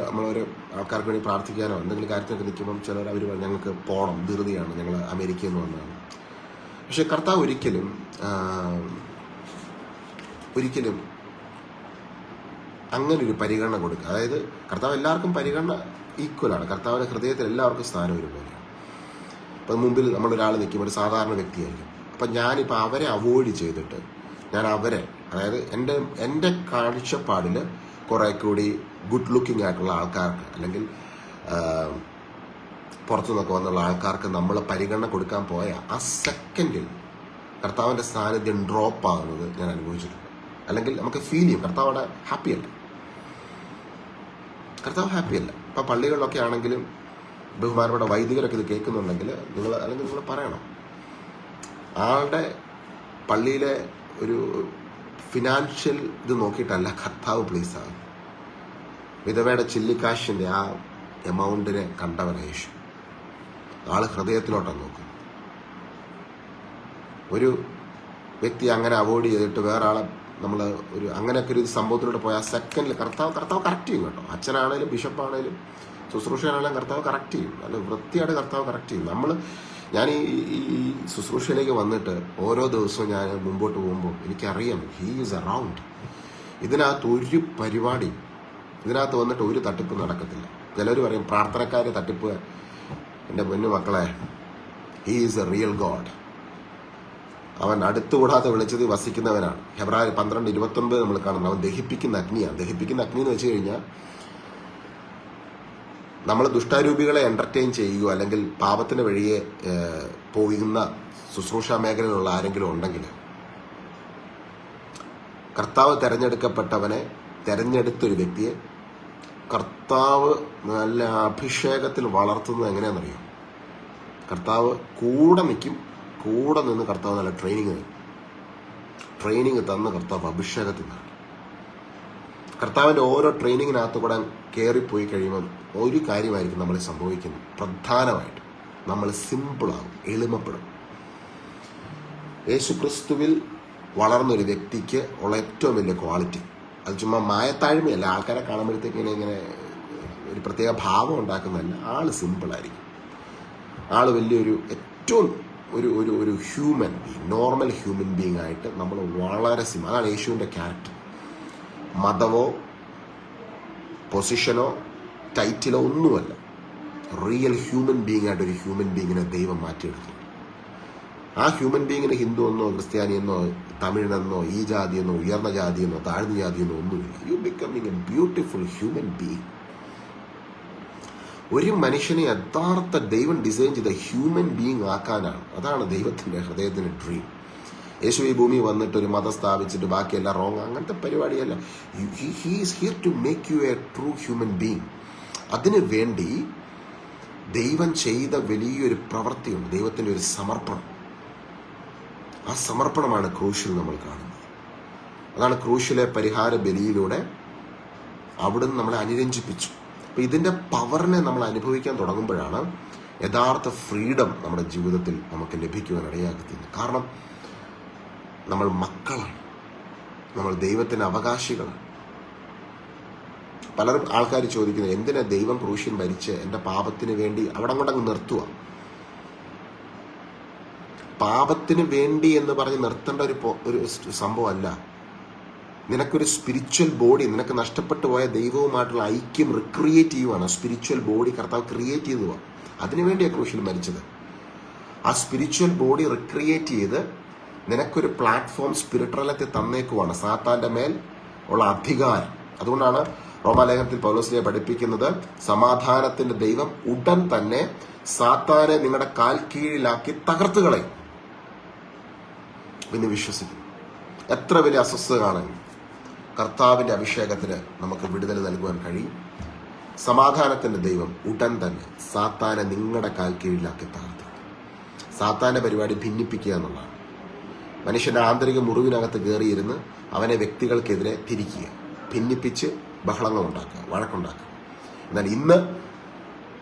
നമ്മളൊരു ആൾക്കാർക്ക് വേണ്ടി പ്രാർത്ഥിക്കാനോ എന്തെങ്കിലും കാര്യത്തിനൊക്കെ നിൽക്കുമ്പം ചിലർ അവർ ഞങ്ങൾക്ക് പോകണം, ധൃതിയാണ്, ഞങ്ങൾ അമേരിക്കയിൽ നിന്ന് വന്നതാണ്. പക്ഷെ കർത്താവ് ഒരിക്കലും അങ്ങനൊരു പരിഗണന കൊടുക്കുക. അതായത് കർത്താവ് എല്ലാവർക്കും പരിഗണന ഈക്വലാണ്. കർത്താവിൻ്റെ ഹൃദയത്തിൽ എല്ലാവർക്കും സ്ഥാനം ഒരുപോലെയാണ്. ഇപ്പം മുമ്പിൽ നമ്മളൊരാൾ നിൽക്കും, ഒരു സാധാരണ വ്യക്തിയായിരിക്കും. അപ്പം ഞാനിപ്പോൾ അവരെ അവോയ്ഡ് ചെയ്തിട്ട് ഞാൻ അവരെ, അതായത് എൻ്റെ കാഴ്ചപ്പാടിൽ കുറെ കൂടി ഗുഡ് ലുക്കിംഗ് ആയിട്ടുള്ള ആൾക്കാർക്ക്, അല്ലെങ്കിൽ പുറത്തു നിന്നൊക്കെ വന്നുള്ള ആൾക്കാർക്ക് നമ്മൾ പരിഗണന കൊടുക്കാൻ പോയ ആ സെക്കൻഡിൽ കർത്താവിൻ്റെ സാന്നിധ്യം ഡ്രോപ്പ് ആകുന്നത് ഞാൻ അനുഭവിച്ചിട്ടുണ്ട്. അല്ലെങ്കിൽ നമുക്ക് ഫീൽ ചെയ്യും കർത്താവ് അവിടെ ഹാപ്പിയല്ല. ഇപ്പം പള്ളികളിലൊക്കെ ആണെങ്കിലും ബഹുമാനപ്പെട്ട വൈദികരൊക്കെ ഇത് കേൾക്കുന്നുണ്ടെങ്കിൽ നിങ്ങൾ പറയണം, ആളുടെ പള്ളിയിലെ ഒരു ഫിനാൻഷ്യൽ ഇത് നോക്കിയിട്ടല്ല കർത്താവ് പ്ലീസ് ആകും. വിധവയുടെ ചില്ലിക്കാശിൻ്റെ ആ എമൗണ്ടിനെ കണ്ടവൻ യേശു. ആള് ഹൃദയത്തിലോട്ടാണ് നോക്കും. ഒരു വ്യക്തി അങ്ങനെ അവോയ്ഡ് ചെയ്തിട്ട് വേറെ ആളെ നമ്മൾ അങ്ങനെയൊക്കെ ഒരു സംഭവത്തിലൂടെ പോയാൽ സെക്കൻഡിൽ കർത്താവ് കറക്റ്റ് ചെയ്യും കേട്ടോ. അച്ഛനാണേലും ബിഷപ്പാണേലും ശുശ്രൂഷയാണെങ്കിലും കർത്താവ് കറക്റ്റ് ചെയ്യും. നല്ല വൃത്തിയായിട്ട് കർത്താവ് കറക്റ്റ് ചെയ്യും. ഞാൻ ഈ ശുശ്രൂഷയിലേക്ക് വന്നിട്ട് ഓരോ ദിവസവും ഞാൻ മുമ്പോട്ട് പോകുമ്പോൾ എനിക്കറിയാം ഹീ ഈസ് അറൗണ്ട്. ഇതിനകത്ത് ഒരു പരിപാടി, ഇതിനകത്ത് വന്നിട്ട് ഒരു തട്ടിപ്പ് നടക്കത്തില്ല. ചിലർ പറയും പ്രാർത്ഥനക്കാരെ തട്ടിപ്പ്. എൻ്റെ പൊന്നു മക്കളെ, he is A real God. അവൻ അടുത്തുകൂടാതെ വിളിച്ചത് വസിക്കുന്നവനാണ്. ഹെബ്രായർ 12:29 നമ്മൾ കാണുന്നു. അവൻ ദഹിപ്പിക്കുന്ന അഗ്നിയാണ്. ദഹിപ്പിക്കുന്ന അഗ്നി എന്ന് വെച്ച് കഴിഞ്ഞാൽ നമ്മൾ ദുഷ്ടാരൂപികളെ എന്റർടൈൻ ചെയ്യുകയോ അല്ലെങ്കിൽ പാപത്തിന്റെ വഴിയെ പോകുന്ന ശുശ്രൂഷ മേഖലയിലുള്ള ആരെങ്കിലും ഉണ്ടെങ്കിൽ കർത്താവ് തെരഞ്ഞെടുത്തൊരു വ്യക്തിയെ കർത്താവ് നല്ല അഭിഷേകത്തിൽ വളർത്തുന്നത് എങ്ങനെയാണെന്നറിയോ? കർത്താവ് കൂടെ നിൽക്കും. കൂടെ നിന്ന് കർത്താവ് നല്ല ട്രെയിനിങ് തന്ന് കർത്താവ് അഭിഷേകത്തിൽ നിന്നാണ്. കർത്താവിൻ്റെ ഓരോ ട്രെയിനിങ്ങിനകത്ത് കൂടെ കയറിപ്പോയി കഴിയുമ്പോൾ ഒരു കാര്യമായിരിക്കും നമ്മൾ സംഭവിക്കുന്നത്. പ്രധാനമായിട്ട് നമ്മൾ സിമ്പിളാകും, എളിമപ്പെടും. യേശുക്രിസ്തുവിൽ വളർന്നൊരു വ്യക്തിക്ക് ഉള്ള ഏറ്റവും വലിയ ക്വാളിറ്റി അത് ചുമ്മാ മായത്താഴ്മയല്ല, ആൾക്കാരെ കാണുമ്പോഴത്തേക്ക് ഇങ്ങനെ ഒരു പ്രത്യേക ഭാവം ഉണ്ടാക്കുന്നതല്ല. ആള് സിമ്പിളായിരിക്കും. ആള് വലിയൊരു ഏറ്റവും ഒരു human being, normal human being ആയിട്ട് നമ്മൾ വളരെ സിമ്പിൾ. അതാണ് യേശുവിൻ്റെ ക്യാരക്ടർ. മതമോ പൊസിഷനോ ടൈറ്റിലോ ഒന്നുമല്ല. റിയൽ ഹ്യൂമൻ ബീങ് ആയിട്ട് ഒരു ഹ്യൂമൻ ബീങ്ങിനെ ദൈവം മാറ്റിയെടുത്തു. ആ ഹ്യൂമൻ ബീങ്ങിന് ഹിന്ദു എന്നോ ക്രിസ്ത്യാനിയെന്നോ തമിഴിനെന്നോ ഈ ജാതിയെന്നോ ഉയർന്ന ജാതിയെന്നോ താഴ്ന്ന ജാതിയെന്നോ ഒന്നുമില്ല. You becoming a beautiful human being. ഒരു മനുഷ്യനെ യഥാർത്ഥ ദൈവം ഡിസൈൻ ചെയ്ത ഹ്യൂമൻ ബീങ് ആക്കാനാണ്. അതാണ് ദൈവത്തിൻ്റെ ഹൃദയത്തിൻ്റെ ഡ്രീം. യേശു ഈ ഭൂമി വന്നിട്ട് ഒരു മതം സ്ഥാപിച്ചിട്ട് ബാക്കിയെല്ലാം റോങ്, അങ്ങനത്തെ പരിപാടിയല്ല. He is here to make you a true human being. അതിനു വേണ്ടി ദൈവം ചെയ്ത വലിയൊരു പ്രവൃത്തിയുണ്ട്, ദൈവത്തിൻ്റെ ഒരു സമർപ്പണം. ആ സമർപ്പണമാണ് ക്രൂശിൽ നമ്മൾ കാണുന്നത്. അതാണ് ക്രൂശിലെ പരിഹാര ബലിയിലൂടെ അവിടുന്ന് നമ്മളെ അനുരഞ്ജിപ്പിച്ചു. അപ്പം ഇതിൻ്റെ പവറിനെ നമ്മൾ അനുഭവിക്കാൻ തുടങ്ങുമ്പോഴാണ് യഥാർത്ഥ ഫ്രീഡം നമ്മുടെ ജീവിതത്തിൽ നമുക്ക് ലഭിക്കുവാൻ ഇടയാക്കുന്നത്. കാരണം നമ്മൾ മക്കളാണ്, നമ്മൾ ദൈവത്തിൻ്റെ അവകാശികളാണ്. പലരും ആൾക്കാർ ചോദിക്കുന്നത് എന്തിനാ ദൈവം ക്രൂശിൽ മരിച്ച് എൻ്റെ പാപത്തിന് വേണ്ടി അവിടെ കൊണ്ടങ്ങ് നിർത്തുക. പാപത്തിന് വേണ്ടി എന്ന് പറഞ്ഞ് നിർത്തേണ്ട ഒരു സംഭവമല്ല. നിനക്കൊരു സ്പിരിച്വൽ ബോഡി, നിനക്ക് നഷ്ടപ്പെട്ടു പോയ ദൈവവുമായിട്ടുള്ള ഐക്യം റിക്രിയേറ്റ് ചെയ്യുവാണ്. സ്പിരിച്വൽ ബോഡി കർത്താവ് ക്രിയേറ്റ് ചെയ്തു പോവാം. അതിനുവേണ്ടിയാണ് ക്രൂശിൽ മരിച്ചത്. ആ സ്പിരിച്വൽ ബോഡി റിക്രിയേറ്റ് ചെയ്ത് നിനക്കൊരു പ്ലാറ്റ്ഫോം സ്പിരിച്വലത്തിൽ തന്നേക്കുവാണ്, സാത്താന്റെ മേൽ ഉള്ള അധികാരം. അതുകൊണ്ടാണ് റോമാലേഖനത്തിൽ പൗലോസിനെ പഠിപ്പിക്കുന്നത്, സമാധാനത്തിന്റെ ദൈവം ഉടൻ തന്നെ സാത്താനെ നിങ്ങളുടെ കാൽ കീഴിലാക്കി തകർത്ത് കളയും. പിന്നെ വിശ്വസിക്കുന്നു. എത്ര വലിയ അസ്വസ്ഥത കാണുന്നു. കർത്താവിന്റെ അഭിഷേകത്തിന് നമുക്ക് വിടുതൽ നൽകുവാൻ കഴിയും. സമാധാനത്തിന്റെ ദൈവം ഉടൻ തന്നെ സാത്താനെ നിങ്ങളുടെ കാൽ കീഴിലാക്കി തകർത്ത്. സാത്താന്റെ പരിപാടി ഭിന്നിപ്പിക്കുക എന്നുള്ളതാണ്. മനുഷ്യന്റെ ആന്തരിക മുറിവിനകത്ത് കയറിയിരുന്ന് അവനെ വ്യക്തികൾക്കെതിരെ തിരിക്കുക, ഭിന്നിപ്പിച്ച് ബഹളങ്ങൾ ഉണ്ടാക്കുക, വഴക്കുണ്ടാക്കുക. എന്നാൽ ഇന്ന്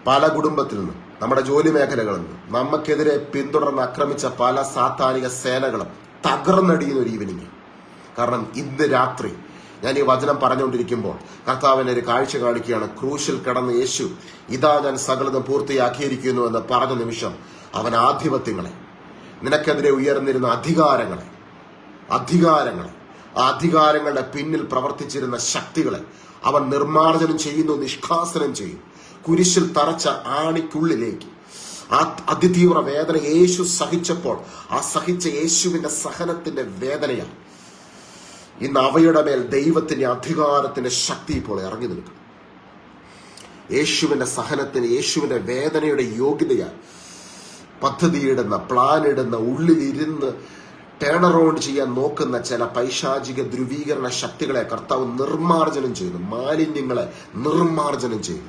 പല കുടുംബത്തിൽ നിന്നും നമ്മുടെ ജോലി മേഖലകളിൽ നിന്നും നമുക്കെതിരെ പിന്തുടർന്ന് ആക്രമിച്ച പല സാത്താനിക സേനകളും തകർന്നടിയുന്ന ഒരു ഈവനിങ്. കാരണം ഇന്ന് രാത്രി ഞാൻ ഈ വചനം പറഞ്ഞുകൊണ്ടിരിക്കുമ്പോൾ കർത്താവിനെ ഒരു കാഴ്ച കാണിക്കുകയാണ്. ക്രൂശിൽ കിടന്ന് യേശു ഇതാ ഞാൻ സകലതും പൂർത്തിയാക്കിയിരിക്കുന്നു എന്ന് പറഞ്ഞ നിമിഷം അവൻ ആധിപത്യങ്ങളെ, നിനക്കെതിരെ ഉയർന്നിരുന്ന അധികാരങ്ങളെ, ആ അധികാരങ്ങളുടെ പിന്നിൽ പ്രവർത്തിച്ചിരുന്ന ശക്തികളെ അവൻ നിർമ്മാർജ്ജനം ചെയ്യുന്നു, നിഷ്കാസനം ചെയ്യും. കുരിശിൽ തറച്ച ആണിക്കുള്ളിലേക്ക് ആ അതിതീവ്ര വേദന യേശു സഹിച്ചപ്പോൾ ആ സഹിച്ച യേശുവിന്റെ സഹനത്തിന്റെ വേദനയാണ് ഇന്ന് അവയുടെ മേൽ ദൈവത്തിന്റെ അധികാരത്തിന്റെ ശക്തി ഇപ്പോൾ ഇറങ്ങി നിൽക്കും. യേശുവിന്റെ സഹനത്തിന്, യേശുവിന്റെ വേദനയുടെ യോഗ്യതയാണ് പദ്ധതിയിടുന്ന, പ്ലാനിടുന്ന, ഉള്ളിലിരുന്ന് ടേൺ അറൗണ്ട് ചെയ്യാൻ നോക്കുന്ന ചില പൈശാചിക ധ്രുവീകരണ ശക്തികളെ കർത്താവ് നിർമ്മാർജ്ജനം ചെയ്തു. മാലിന്യങ്ങളെ നിർമ്മാർജ്ജനം ചെയ്തു.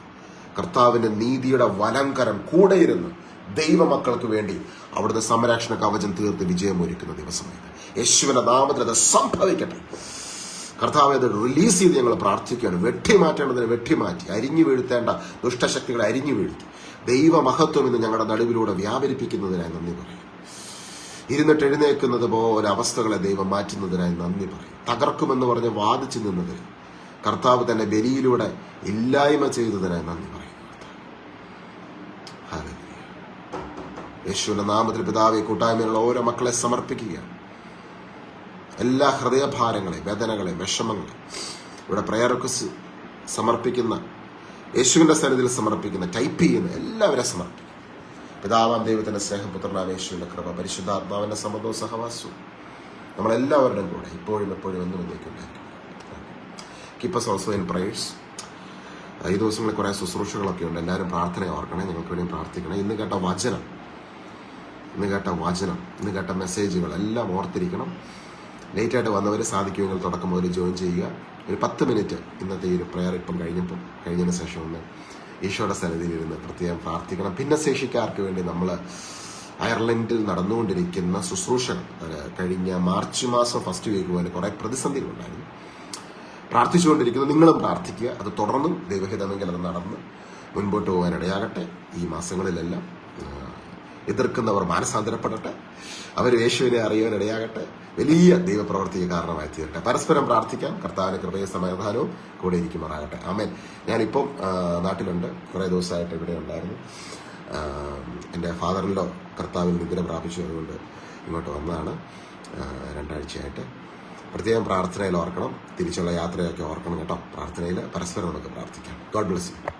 കർത്താവിന്റെ നീതിയുടെ വലംകരം കൂടെയിരുന്ന് ദൈവമക്കൾക്ക് വേണ്ടി അവിടുത്തെ സംരക്ഷണ കവചം തീർത്ത് വിജയമൊരുക്കുന്ന ദിവസമായത്. യേശുവിന്റെ നാമത്തിൽ അത് സംഭവിക്കട്ടെ. കർത്താവ് അത് റിലീസ് ചെയ്ത് ഞങ്ങൾ പ്രാർത്ഥിക്കുകയാണ്. വെട്ടിമാറ്റേണ്ടതിന് വെട്ടിമാറ്റി, അരിഞ്ഞു വീഴ്ത്തേണ്ട ദുഷ്ടശക്തികളെ അരിഞ്ഞു വീഴ്ത്തി ദൈവമഹത്വം ഇന്ന് ഞങ്ങളുടെ നടുവിലൂടെ വ്യാപരിപ്പിക്കുന്നതിനായി നന്ദി പറയും. ഇരുന്നിട്ട് എഴുന്നേൽക്കുന്നത് പോലെ അവസ്ഥകളെ ദൈവം മാറ്റുന്നതിനായി നന്ദി പറയും. തകർക്കുമെന്ന് പറഞ്ഞ് വാദിച്ചു നിന്നതിന് കർത്താവ് തന്നെ ബലിയിലൂടെ ഇല്ലായ്മ ചെയ്തതിനായി നന്ദി പറയും. യേശുവിന്റെ നാമത്തിൽ പിതാവെ കൂട്ടായ്മയിലുള്ള ഓരോ മക്കളെ സമർപ്പിക്കുകയാണ്. എല്ലാ ഹൃദയഭാരങ്ങളെ, വേദനകളെ, വിഷമങ്ങളെ ഇവിടെ പ്രയർ റിക്വസ്റ്റ് സമർപ്പിക്കുന്ന, യേശുവിന്റെ സന്നിധിയിൽ സമർപ്പിക്കുന്ന, ടൈപ്പ് ചെയ്യുന്ന എല്ലാവരെ സമർപ്പിക്കും. പിതാവാം ദൈവത്തിന്റെ സ്നേഹം, പുത്രനാം യേശുവിന്റെ കൃപ, പരിശുദ്ധാത്മാവിന്റെ സമ്മതവും സഹവാസവും നമ്മളെല്ലാവരുടെയും കൂടെ ഇപ്പോഴും എപ്പോഴും എന്നും ഉണ്ടായിരിക്കും. Keep us also in prayers. ഈ ദിവസങ്ങളിൽ കുറേ ശുശ്രൂഷകളൊക്കെ ഉണ്ട്. എല്ലാവരും പ്രാർത്ഥന ഓർക്കണേ, ഞങ്ങൾക്ക് വേണ്ടിയും പ്രാർത്ഥിക്കണം. ഇന്ന് കേട്ട വചനം, ഇന്ന് കേട്ട മെസ്സേജുകൾ എല്ലാം ഓർത്തിരിക്കണം. ലേറ്റായിട്ട് വന്നവർ സാധിക്കുമെങ്കിൽ തുടക്കം മുതൽ ജോയിൻ ചെയ്യുക. ഒരു 10 മിനിറ്റ് ഇന്നത്തെ ഈ ഒരു പ്രെയർ കഴിഞ്ഞതിന് ശേഷം ഒന്ന് ഈശോയുടെ സന്നിധിയിലിരുന്ന് പ്രത്യേകം പ്രാർത്ഥിക്കണം. ഭിന്നശേഷിക്കാർക്ക് വേണ്ടി നമ്മൾ അയർലൻഡിൽ നടന്നുകൊണ്ടിരിക്കുന്ന ശുശ്രൂഷകൾ കഴിഞ്ഞ മാർച്ച് മാസം ഫസ്റ്റ് വീക്ക് പോലെ കുറേ പ്രതിസന്ധികളുണ്ടായിരുന്നു. പ്രാർത്ഥിച്ചുകൊണ്ടിരിക്കുന്നു. നിങ്ങളും പ്രാർത്ഥിക്കുക. അത് തുടർന്നും ദൈവഹിതമെങ്കിൽ അത് നടന്ന് മുൻപോട്ട് പോകാൻ ഇടയാകട്ടെ. ഈ മാസങ്ങളിലെല്ലാം എതിർക്കുന്നവർ മാനസാന്തരപ്പെടട്ടെ. അവർ യേശുവിനെ അറിയാൻ ഇടയാകട്ടെ. വലിയ ദൈവപ്രവർത്തിക്ക് കാരണമായി തീരട്ടെ. പരസ്പരം പ്രാർത്ഥിക്കാം. കർത്താവിന്റെ കൃപയും സമാധാനവും കൂടെ ഇരിക്കുമാറാകട്ടെ. ആമേൻ. ഞാനിപ്പം നാട്ടിലുണ്ട്. കുറേ ദിവസമായിട്ട് ഇവിടെ ഉണ്ടായിരുന്നു. എൻ്റെ ഫാദറിലോ കർത്താവിൽ നിദ്ര പ്രാപിച്ചു. അതുകൊണ്ട് ഇങ്ങോട്ട് വന്നതാണ് 2 ആഴ്ചയായിട്ട്. പ്രത്യേകം പ്രാർത്ഥനയിൽ ഓർക്കണം. തിരിച്ചുള്ള യാത്രയൊക്കെ ഓർക്കണം കേട്ടോ. പ്രാർത്ഥനയിൽ പരസ്പരം നമുക്ക് പ്രാർത്ഥിക്കാം. God bless you.